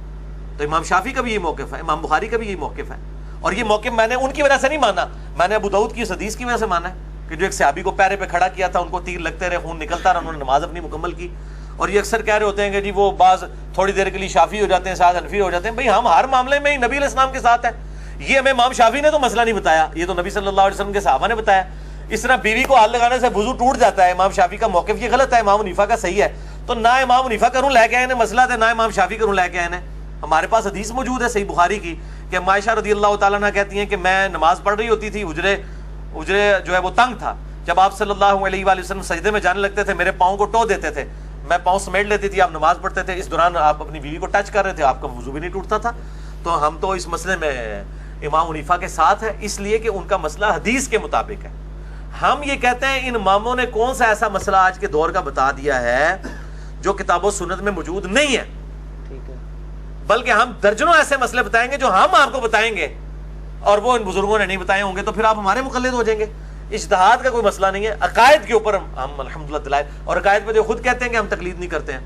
تو امام شافعی کا بھی یہ موقف ہے، امام بخاری کا بھی یہ موقف ہے. اور یہ موقف میں نے ان کی وجہ سے نہیں مانا، میں نے ابو داؤد کی اس حدیث کی وجہ سے مانا ہے کہ جو ایک صحابی کو پیرے پہ کھڑا کیا تھا، ان کو تیر لگتے رہے، خون نکلتا رہا، انہوں نے نماز اپنی مکمل کی. اور یہ اکثر کہہ رہے ہوتے ہیں کہ جی وہ بعض تھوڑی دیر کے لیے شافعی ہو جاتے ہیں، ساتھ حنفی ہو جاتے ہیں. بھائی ہم ہر معاملے میں نبی علیہ السلام کے ساتھ ہیں. یہ ہمیں امام شافعی نے تو مسئلہ نہیں بتایا، یہ تو نبی صلی اللہ علیہ وسلم کے صحابہ نے بتایا. اس طرح بیوی کو ہاتھ لگانے سے وضو ٹوٹ جاتا ہے، امام شافعی کا موقف یہ غلط ہے، امام حنیفہ کا صحیح ہے. تو نہ امام حنیفہ کروں لے کے آئے مسئلہ تھے، نہ امام شافعی کروں لے کے آئے. ہمارے پاس حدیث موجود ہے صحیح بخاری کی کہ عائشہ رضی اللہ تعالیٰ عنہ کہتی ہیں کہ میں نماز پڑھ رہی ہوتی تھی، اجرے جو ہے وہ تنگ تھا. جب آپ صلی اللہ علیہ وآلہ وسلم سجدے میں جانے لگتے تھے میرے پاؤں کو ٹو دیتے تھے، میں پاؤں سمیٹ لیتی تھی، آپ نماز پڑھتے تھے، اس دوران آپ اپنی بیوی کو ٹچ کر رہے تھے، آپ کا وضو بھی نہیں ٹوٹتا تھا. تو ہم تو اس مسئلے میں امام حنیفہ کے ساتھ ہیں، اس لیے کہ ان کا مسئلہ حدیث کے مطابق ہے. ہم یہ کہتے ہیں ان اماموں نے کون سا ایسا مسئلہ آج کے دور کا بتا دیا ہے جو کتاب و سنت میں موجود نہیں ہے. ٹھیک ہے. بلکہ ہم درجنوں ایسے مسئلے بتائیں گے جو ہم آپ کو بتائیں گے اور وہ ان بزرگوں نے نہیں بتائے ہوں گے، تو پھر آپ ہمارے مقلد ہو جائیں گے. اجتہاد کا کوئی مسئلہ نہیں ہے. عقائد کے اوپر ہم الحمدللہ دلائل، اور عقائد پہ جو خود کہتے ہیں کہ ہم تقلید نہیں کرتے ہیں،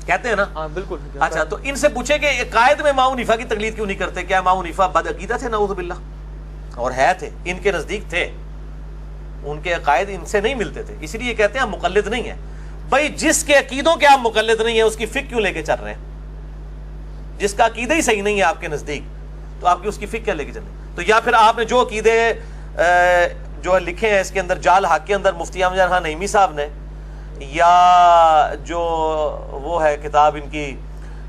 کہتے ہیں نا. ہاں بالکل. اچھا، تو ان سے پوچھیں کہ عقائد میں امام حنیفہ کی تقلید کیوں نہیں کرتے؟ کیا امام حنیفہ بد عقیدہ تھے؟ نعوذ باللہ. اور ہے تھے، ان کے نزدیک تھے، ان کے عقائد ان سے نہیں ملتے تھے، اس لیے کہتے ہیں ہم مقلد نہیں ہیں. بھائی جس کے عقیدوں کے آپ مقلد نہیں ہیں اس کی فقہ کیوں لے کے چل رہے ہیں؟ جس کا عقیدہ ہی صحیح نہیں ہے آپ کے نزدیک تو آپ کی اس کی فقہ کیا لے کے چل رہے ہیں؟ تو یا پھر آپ نے جو عقیدے جو لکھے ہیں اس کے اندر جال حق کے اندر مفتی احمد خان نعیمی صاحب نے، یا جو وہ ہے کتاب ان کی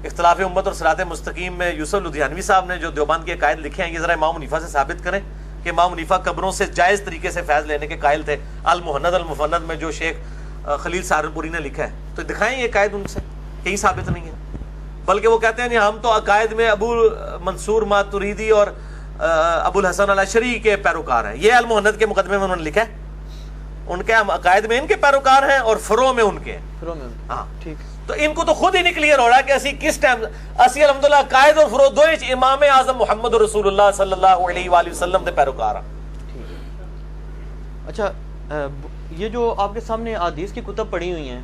اختلاف امت اور صراط مستقیم میں یوسف لدھیانوی صاحب نے جو دیوبند کے عقائد لکھے ہیں، یہ ذرا امام حنیفہ سے ثابت کریں کہ امام حنیفہ قبروں سے جائز طریقے سے فیض لینے کے قائل تھے. المہند المفند میں جو شیخ خلیل سہارنپوری نے لکھا ہے، تو دکھائیں یہ عقائد ان سے کہیں ثابت نہیں ہے. بلکہ وہ کہتے ہیں ہم تو عقائد میں ابو منصور ماتریدی اور ابو الحسن الاشعری کے پیروکار ہیں. یہ المہند کے مقدمے میں انہوں نے لکھا ہے، ان کے ہم عقائد میں ان کے پیروکار ہیں اور فروع میں ان کے. ہاں ٹھیک. تو ان کو تو خود ہی نہیں کلیئر ہو رہا کہ اسی کس ٹائم اسی الحمدللہ عقائد اور فروع دوئے امام اعظم محمد رسول اللہ صلی اللہ علیہ وآلہ وسلم دے پیروکار ہیں. اچھا، یہ جو آپ کے سامنے احادیث کی کتب پڑھی ہوئی ہیں،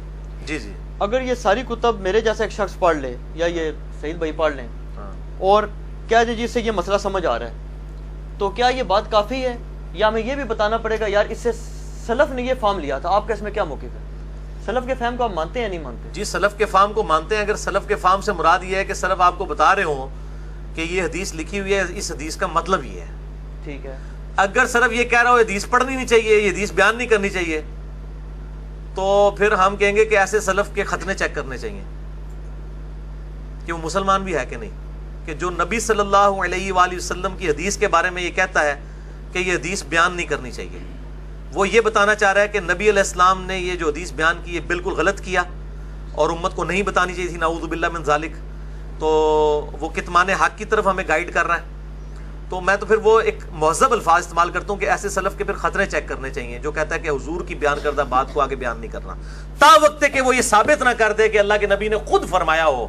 جی جی، اگر یہ ساری کتب میرے جیسا ایک شخص پڑھ لے یا یہ سعید بھائی پڑھ لیں اور کیا جی سے یہ مسئلہ سمجھ آ رہا ہے، تو کیا یہ بات کافی ہے یا ہمیں یہ بھی بتانا پڑے گا یار اس سے سلف نے یہ فہم لیا تھا؟ آپ کا اس میں کیا موقف ہے؟ سلف کے فہم کو آپ مانتے ہیں یا نہیں مانتے؟ جی سلف کے فہم کو مانتے ہیں. اگر سلف کے فہم سے مراد یہ ہے کہ سلف آپ کو بتا رہے ہوں کہ یہ حدیث لکھی ہوئی ہے، اس حدیث کا مطلب یہ ہے. ٹھیک ہے. اگر سلف یہ کہہ رہا ہو حدیث پڑھنی نہیں چاہیے، یہ حدیث بیان نہیں کرنی چاہیے، تو پھر ہم کہیں گے کہ ایسے سلف کے ختنے چیک کرنے چاہیے کہ وہ مسلمان بھی ہے کہ نہیں. کہ جو نبی صلی اللہ علیہ وآلہ وسلم کی حدیث کے بارے میں یہ کہتا ہے کہ یہ حدیث بیان نہیں کرنی چاہیے، وہ یہ بتانا چاہ رہا ہے کہ نبی علیہ السلام نے یہ جو حدیث بیان کی یہ بالکل غلط کیا اور امت کو نہیں بتانی چاہیے تھی، نعوذ باللہ من ذالک. تو وہ کتمان حق کی طرف ہمیں گائیڈ کر رہا ہے. تو میں تو پھر وہ ایک مہذب الفاظ استعمال کرتا ہوں کہ ایسے سلف کے پھر خطرے چیک کرنے چاہیے جو کہتا ہے کہ حضور کی بیان کردہ بات کو آگے بیان نہیں کرنا، تا وقت کہ وہ یہ ثابت نہ کر دے کہ اللہ کے نبی نے خود فرمایا ہو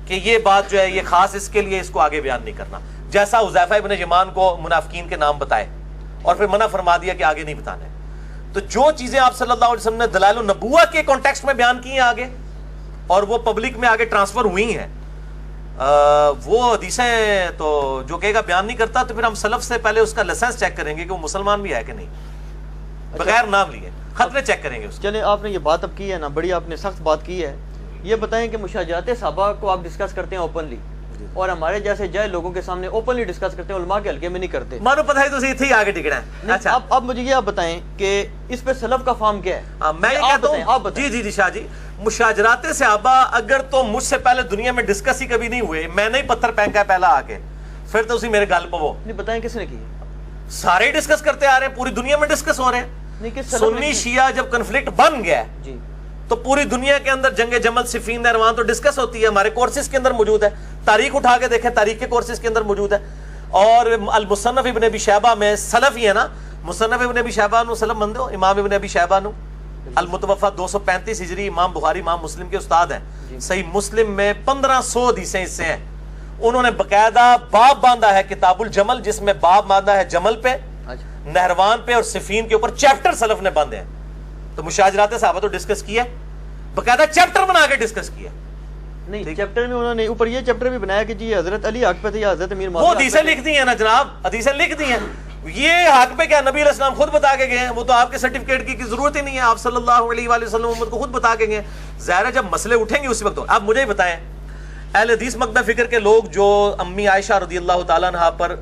کہ یہ بات جو ہے یہ خاص اس کے لیے، اس کو آگے بیان نہیں کرنا، جیسا حذیفہ ابن یمان کو منافقین کے نام بتائے اور پھر منع فرما دیا کہ آگے نہیں بتانے۔ تو جو چیزیں آپ صلی اللہ علیہ وسلم نے دلائل النبوہ کے کانٹیکسٹ میں بیان کی ہیں آگے اور وہ پبلک میں آگے ٹرانسفر ہوئی ہیں، وہ حدیثیں تو جو کہے گا بیان نہیں کرتا، تو پھر ہم سلف سے پہلے اس کا لائسنس چیک کریں گے کہ وہ مسلمان بھی ہے کہ نہیں، بغیر نام لیے خطرے چیک کریں گے اس چلیں آپ نے یہ بات اب کی ہے نا، بڑی آپ نے سخت بات کی ہے، یہ بتائیں کہ مشاجرات صحابہ کو آپ ڈسکس کرتے ہیں اوپنلی اور ہمارے جیسے جائے لوگوں کے سامنے اوپنلی ڈسکس کرتے ہیں، علماء کے حلقے میں نہیں کرتے؟ مانو پتہ ہے تو اسی آگے ٹکنا ہے۔ اچھا اب مجھے یہ آپ بتائیں کہ اس پہ سلف کا فارم کیا ہے؟ میں یہ کہتا ہوں جی شاہ جی، مشاجرات صحابہ اگر تو مجھ سے پہلے دنیا میں ڈسکس ہی کبھی نہیں ہوئے، میں نے ہی پتھر پھینکا ہے پہلا آ کے، پھر تو اسی میرے گل پہ وہ نہیں بتائیں کس نے کی؟ سارے ڈسکس کرتے آ رہے ہیں، پوری دنیا میں ڈسکس ہو رہے ہیں۔ سنی شیعہ جب کنفلکٹ بن گیا جی تو پوری دنیا کے اندر جنگ جمل صفین نہروان تو ڈسکس ہوتی ہے، ہمارے کورسز کے اندر موجود ہے، تاریخ اٹھا کے دیکھیں تاریخ کے کورسز کے اندر موجود ہے۔ اور المصنف ابن ابی شیبہ میں سلف ہی ہے نا، مصنف ابن ابی شیبہ نو سلف مندے ہو، امام ابن ابی شیبہ نو المتوفا 235 ہجری، امام بخاری امام مسلم کے استاد ہیں، صحیح مسلم میں 1500 حدیثیں اس سے ہیں، انہوں نے باقاعدہ باب باندھا ہے کتاب الجمل، جس میں باب باندھا ہے جمل پہ، نہروان پہ اور صفین کے اوپر چیپٹر سلف نے باندھے ہیں۔ تو مشاجرات صحابہ تو ڈسکس کیا، باقاعدہ چیپٹر بنا کے ڈسکس کیا، نہیں چیپٹر میں انہوں نے اوپر یہ چیپٹر بھی بنایا کہ جی حضرت علی حق پہ تھے یا حضرت امیر معاویہ، وہ حدیثیں لکھ دی ہیں نا جناب، حدیثیں لکھ دی ہیں، یہ حق پہ کیا نبی علیہ السلام خود بتا کے گئے ہیں، وہ تو آپ کے سرٹیفکیٹ کی ضرورت ہی نہیں ہے، آپ صلی اللہ علیہ وآلہ وسلم امت کو خود بتا کے گئے ہیں۔ ظاہر ہے جب مسئلے اٹھیں گے اسی وقت۔ آپ مجھے ہی بتائیں، اہل حدیث مقدہ فکر کے لوگ جو امی عائشہ رضی اللہ تعالیٰ عنہا پر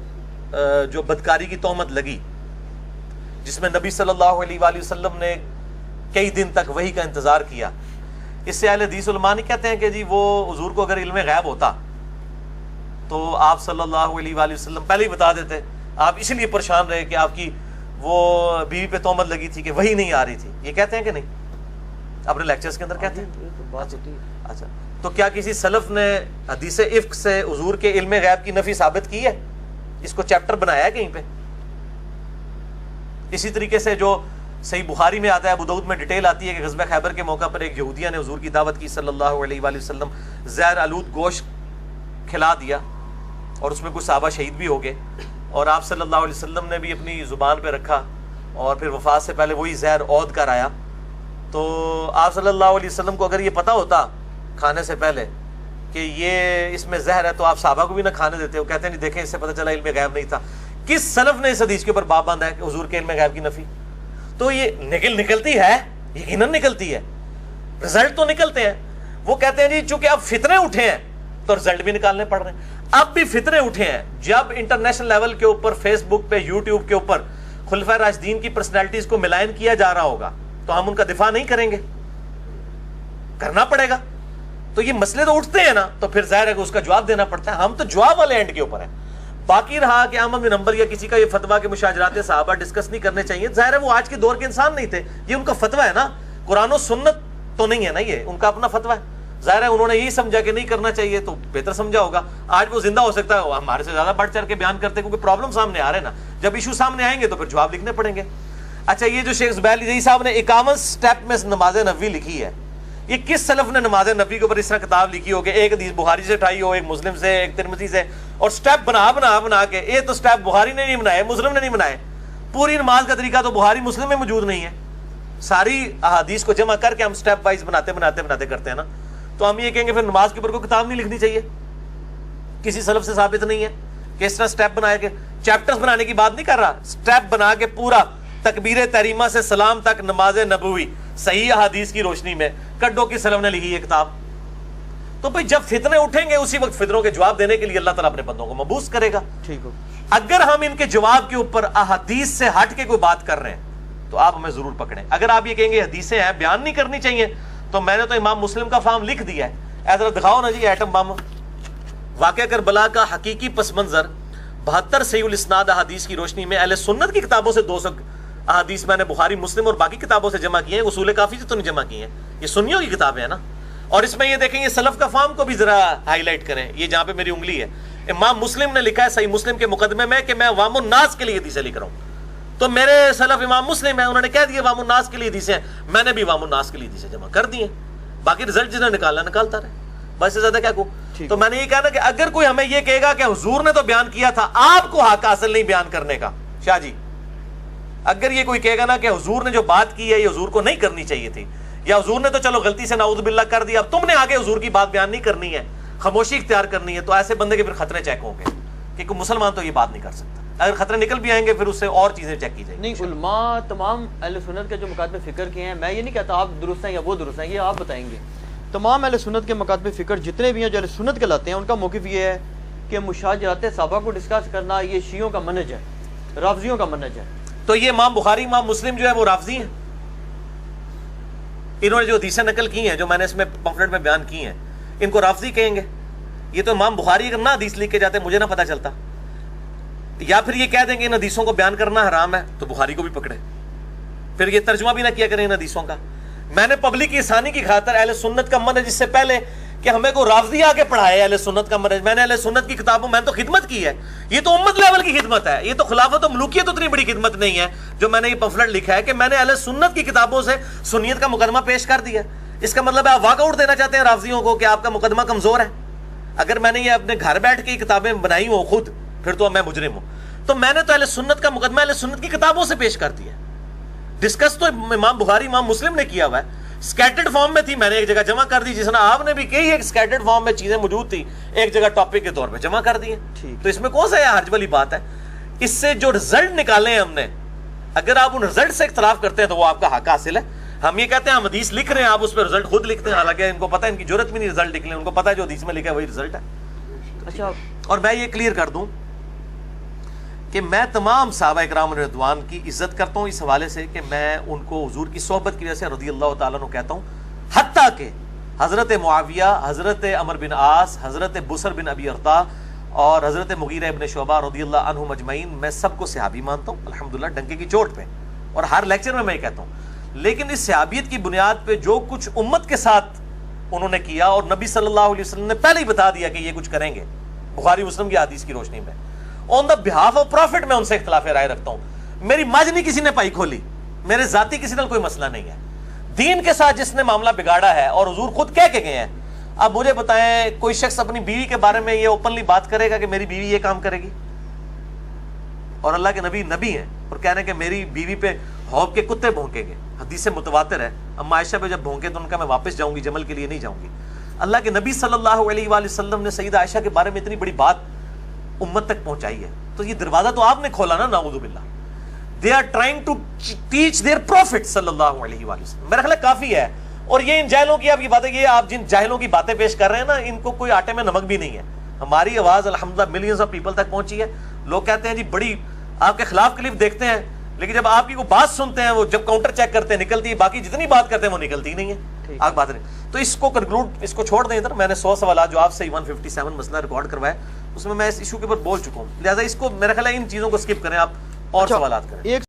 جو بدکاری کی تہمت لگی، جس میں نبی صلی اللہ علیہ وآلہ وسلم نے کئی دن تک وحی کا انتظار کیا، اس سے اہل حدیث علماء نہیں کہتے ہیں کہ جی وہ حضور کو اگر علم غیب ہوتا تو آپ صلی اللہ علیہ وآلہ وسلم پہلے ہی بتا دیتے، آپ اسی لیے پریشان رہے کہ آپ کی وہ بیوی پہ تہمت لگی تھی کہ وہی نہیں آ رہی تھی، یہ کہتے ہیں کہ نہیں؟ اپنے لیکچرز کے اندر کہتے ہیں۔ اچھا تو کیا کسی سلف نے حدیث افک سے حضور کے علم غیب کی نفی ثابت کی ہے؟ اس کو چیپٹر بنایا ہے کہیں پہ؟ اسی طریقے سے جو صحیح بخاری میں آتا ہے، ابو داؤد میں ڈیٹیل آتی ہے کہ غزوہ خیبر کے موقع پر ایک یہودیہ نے حضور کی دعوت کی صلی اللہ علیہ وآلہ وسلم، زہر آلود گوشت کھلا دیا اور اس میں کچھ صحابہ شہید بھی ہو گئے، اور آپ صلی اللہ علیہ وسلم نے بھی اپنی زبان پہ رکھا اور پھر وفات سے پہلے وہی زہر عود کر آیا۔ تو آپ صلی اللہ علیہ وسلم کو اگر یہ پتا ہوتا کھانے سے پہلے کہ یہ اس میں زہر ہے تو آپ صحابہ کو بھی نہ کھانے دیتے، وہ کہتے ہیں دیکھیں اس سے پتہ چلا علم غیب نہیں تھا۔ کس سلف نے اس حدیث کے اوپر باب باندھا ہے کہ حضور کے علم غیب کی نفی؟ تو یہ نکلتی ہے، یقیناً نکلتی ہے، رزلٹ تو نکلتے ہیں۔ وہ کہتے ہیں جی چونکہ اب فتنے اٹھے ہیں تو رزلٹ بھی نکالنے پڑ رہے ہیں۔ اب بھی فتنے اٹھے ہیں، جب انٹرنیشنل لیول کے اوپر فیس بک پہ یوٹیوب کے اوپر خلفائے راشدین کی پرسنالٹیز کو ملائن کیا جا رہا ہوگا تو ہم ان کا دفاع نہیں کریں گے، کرنا پڑے گا۔ تو یہ مسئلے تو اٹھتے ہیں نا، تو پھر ظاہر ہے کہ اس کا جواب دینا پڑتا ہے، ہم تو جواب والے اینڈ کے اوپر ہیں۔ باقی رہا کہ احمد بن حنبل یا کسی کا یہ فتویٰ کہ مشاجرات صحابہ ڈسکس نہیں کرنے چاہیے، ظاہر ہے وہ آج کے دور کے انسان نہیں تھے، یہ ان کا فتویٰ ہے نا، قرآن و سنت تو نہیں ہے نا، یہ ان کا اپنا فتویٰ ہے۔ ظاہر ہے انہوں نے یہی سمجھا کہ نہیں کرنا چاہیے تو بہتر سمجھا ہوگا۔ آج وہ زندہ ہو سکتا ہے، ہمارے سے زیادہ بڑھ چڑھ کے بیان کرتے ہیں کیونکہ پرابلم سامنے آ رہے ہیں نا، جب ایشو سامنے آئیں گے تو پھر جواب لکھنے پڑیں گے۔ اچھا یہ جو شیخ زبیر علی صاحب نے 51 سٹیپ میں نماز نبوی لکھی ہے، یہ کس سلف نے نماز نبوی کے اوپر اس طرح کتاب لکھی ہو کہ ایک حدیث بخاری سے اٹھائی ہو، ایک مسلم سے، ایک ترمذی سے، اور سٹیپ بنا کے، یہ تو سٹیپ بخاری نے نہیں بنائے، مسلم نے نہیں بنائے، پوری نماز کا طریقہ تو بخاری مسلم میں موجود نہیں ہے، ساری احادیث کو جمع کر کے ہم سٹیپ وائز بناتے کرتے ہیں نا، تو ہم یہ کہیں گے پھر نماز کے اوپر کوئی کتاب نہیں لکھنی چاہیے، کسی سلف سے ثابت نہیں ہے کہ اس طرح سٹیپ بنائے کے، چیپٹرز بنانے کی بات نہیں کر رہا، سٹیپ بنا کے پورا تکبیر تحریمہ سے سلام تک نماز نبوی صحیح احادیث کی روشنی میں کڈو کی سلف نے لکھی ہے کتاب۔ تو بھئی جب فتنے اٹھیں گے اسی وقت فتنوں کے جواب دینے کے لیے اللہ تعالیٰ اپنے بندوں کو مبعوث کرے گا۔ ٹھیک ہو، اگر ہم ان کے جواب کے اوپر احادیث سے ہٹ کے کوئی بات کر رہے ہیں تو آپ ہمیں ضرور پکڑیں۔ اگر آپ یہ کہیں گے حدیثیں ہیں بیان نہیں کرنی چاہیے، تو میں نے تو امام مسلم کا فارم لکھ دیا ہے، ایسا دکھاؤ نا جی ایٹم بم، واقعہ کربلا کا حقیقی پس منظر 72 صحیح الاسناد احادیث کی روشنی میں اہل سنت کی کتابوں سے 200 احادیث میں نے بخاری مسلم اور باقی کتابوں سے جمع کیے ہیں، اصول کافی سے تو نہیں جمع کیے ہیں، یہ سنیوں کی کتابیں ہیں نا۔ اور اس میں یہ دیکھیں یہ سلف کا فارم کو بھی ذرا ہائی لائٹ کریں، یہ جہاں پہ میری انگلی ہے، امام مسلم نے لکھا ہے صحیح مسلم کے مقدمے میں کہ میں عوام الناس کے لیے حدیثیں لکھ رہا ہوں. تو میرے سلف امام مسلم ہیں, انہوں نے کہہ دیا عوام الناس کے لیے حدیثیں ہیں, میں نے بھی عوام الناس کے لیے حدیثیں جمع کر دی ہیں. باقی رزلٹ جس نے نکالتا رہے, بس سے زیادہ کیا کہوں. تو میں نے یہ کہا نا کہ اگر کوئی ہمیں یہ کہے گا کہ حضور نے تو بیان کیا تھا, آپ کو حق حاصل نہیں بیان کرنے کا, شاہ جی اگر یہ کوئی کہے گا نا کہ حضور نے جو بات کی ہے یہ حضور کو نہیں کرنی چاہیے تھی, یا حضور نے تو چلو غلطی سے نعوذ باللہ کر دیا, اب تم نے آگے حضور کی بات بیان نہیں کرنی ہے, خاموشی اختیار کرنی ہے, تو ایسے بندے کے پھر خطرے چیک ہوں گے کہ کوئی مسلمان تو یہ بات نہیں کر سکتا. اگر خطرے نکل بھی آئیں گے پھر اس سے اور چیزیں چیک کی جائیں گی. نہیں, علماء تمام اہل سنت کے جو مکاتب فکر کے ہیں, میں یہ نہیں کہتا آپ درست ہیں یا وہ درست ہیں, یہ آپ بتائیں گے. تمام اہل سنت کے مکاتب فکر جتنے بھی ہیں جو اہل سنت کہلاتے ہیں, ان کا موقف یہ ہے کہ مشاجرات صحابہ کو ڈسکس کرنا یہ شیعوں کا منہج ہے, رافضیوں کا منہج ہے. تو یہ امام بخاری امام مسلم جو ہے وہ رافضی ہیں, انہوں نے جو حدیثیں نقل کی ہیں جو میں نے اس میں پمفلٹ میں بیان کی ہیں, ان کو رافضی کہیں گے. یہ تو امام بخاری اگر نہ حدیث لکھ کے جاتے مجھے نہ پتہ چلتا, یا پھر یہ کہہ دیں گے ان حدیثوں کو بیان کرنا حرام ہے تو بخاری کو بھی پکڑے, پھر یہ ترجمہ بھی نہ کیا کریں ان حدیثوں کا. میں نے پبلک آسانی کی خاطر اہل سنت کا منہج, جس سے پہلے کہ ہمیں کو رافضی آ کے پڑھائے اہل سنت کا منہج, میں نے اہل سنت کی کتابوں میں تو خدمت کی ہے, یہ تو امت لیول کی خدمت ہے, یہ تو خلافت و ملوکیت اتنی بڑی خدمت نہیں ہے جو میں نے یہ پمفلٹ لکھا ہے کہ میں نے اہل سنت کی کتابوں سے سنیت کا مقدمہ پیش کر دیا. اس کا مطلب ہے آپ واک آؤٹ دینا چاہتے ہیں رافضیوں کو کہ آپ کا مقدمہ کمزور ہے. اگر میں نے یہ اپنے گھر بیٹھ کے یہ کتابیں بنائی ہوں خود, پھر تو میں مجرم ہوں. تو میں نے تو اہل سنت کا مقدمہ اہل سنت کی کتابوں سے پیش کر دیا. ڈسکس تو امام بخاری امام مسلم نے کیا ہوا ہے, سکیٹرڈ فارم میں تھی, میں نے ایک جگہ جمع کر دی, جس طرح آپ نے بھی کہی ہے کہ سکیٹرڈ فارم میں چیزیں موجود تھی, ایک جگہ ٹاپک کے طور پہ جمع کر دی. تو اس میں کون سا حرج والی بات ہے؟ اس سے جو رزلٹ نکالے ہیں ہم نے, اگر آپ ان رزلٹ سے اختلاف کرتے ہیں تو وہ آپ کا حق حاصل ہے. ہم یہ کہتے ہیں ہم حدیث لکھ رہے ہیں, آپ اس پہ رزلٹ خود لکھتے ہیں, حالانکہ ان کو پتہ ہے ان کی ضرورت بھی نہیں رزلٹ لکھنے, ان کو پتہ ہے جو حدیث میں لکھا ہے وہی رزلٹ ہے. اچھا, اور میں یہ کلیئر کر دوں کہ میں تمام صحابہ اکرام رضوان کی عزت کرتا ہوں اس حوالے سے کہ میں ان کو حضور کی صحبت کی وجہ سے رضی اللہ تعالیٰ عنہ کہتا ہوں, حتیٰ کہ حضرت معاویہ, حضرت عمر بن عاص, حضرت بصر بن ابی ارطا اور حضرت مغیرہ ابن شعبہ رضی اللہ عنہم اجمعین, میں سب کو صحابی مانتا ہوں الحمدللہ ڈنکے کی چوٹ پہ, اور ہر لیکچر میں یہ کہتا ہوں. لیکن اس صحابیت کی بنیاد پہ جو کچھ امت کے ساتھ انہوں نے کیا, اور نبی صلی اللہ علیہ وسلم نے پہلے ہی بتا دیا کہ یہ کچھ کریں گے بخاری مسلم کی حدیث کی روشنی میں, آن دا بہاف آف پروفٹ میں ان سے اختلاف رائے رکھتا ہوں. میری مجھ نہیں کسی نے پائی کھولی, میرے ذاتی کسی نے کوئی مسئلہ نہیں ہے. دین کے ساتھ جس نے معاملہ بگاڑا ہے, اور حضور خود کہہ کے گئے ہیں, اب مجھے بتائیں کوئی شخص اپنی بیوی کے بارے میں یہ اوپنلی بات کرے گا کہ میری بیوی یہ کام کرے گی, اور اللہ کے نبی نبی ہیں اور کہہ رہے ہیں کہ میری بیوی پہ حوض کے کتے بھونکیں گے, حدیث متواتر ہے, اما عائشہ پہ جب بھونکے تو ان کا میں واپس جاؤں گی, جمل کے لیے نہیں جاؤں گی. اللہ کے نبی صلی اللہ علیہ وآلہ وسلم نے سیدہ عائشہ کے بارے میں اتنی بڑی بات امت تک پہنچائی ہے, تو یہ دروازہ تو آپ نے کھولا نا, نعوذ باللہ. They are trying to teach their prophet صلی اللہ علیہ وآلہ وسلم. میرا خیال ہے کافی ہے. اور یہ ان جاہلوں کی آپ کی باتیں, یہ آپ جن جاہلوں کی باتیں پیش کر رہے ہیں نا, ان کو کوئی آٹے میں نمک بھی نہیں ہے. ہماری آواز الحمدللہ ملینز آف پیپل تک پہنچی ہے. لوگ کہتے ہیں جی بڑی آپ کے خلاف کلپ دیکھتے ہیں, لیکن جب آپ کی کوئی بات سنتے ہیں وہ جب کاؤنٹر چیک کرتے ہیں نکلتی ہے, باقی جتنی بات کرتے ہیں وہ نکلتی ہی نہیں ہے. آپ بات نہیں. تو اس کو کنکلوڈ, اس کو چھوڑ دیں ادھر. میں نے 100 سوالات جو آپ سے 157 مسئلہ ریکارڈ کروائے, اس میں اس ایشو کے اوپر بول چکا ہوں, لہٰذا اس کو میرا خیال ہے ان چیزوں کو سکپ کریں آپ اور سوالات کریں.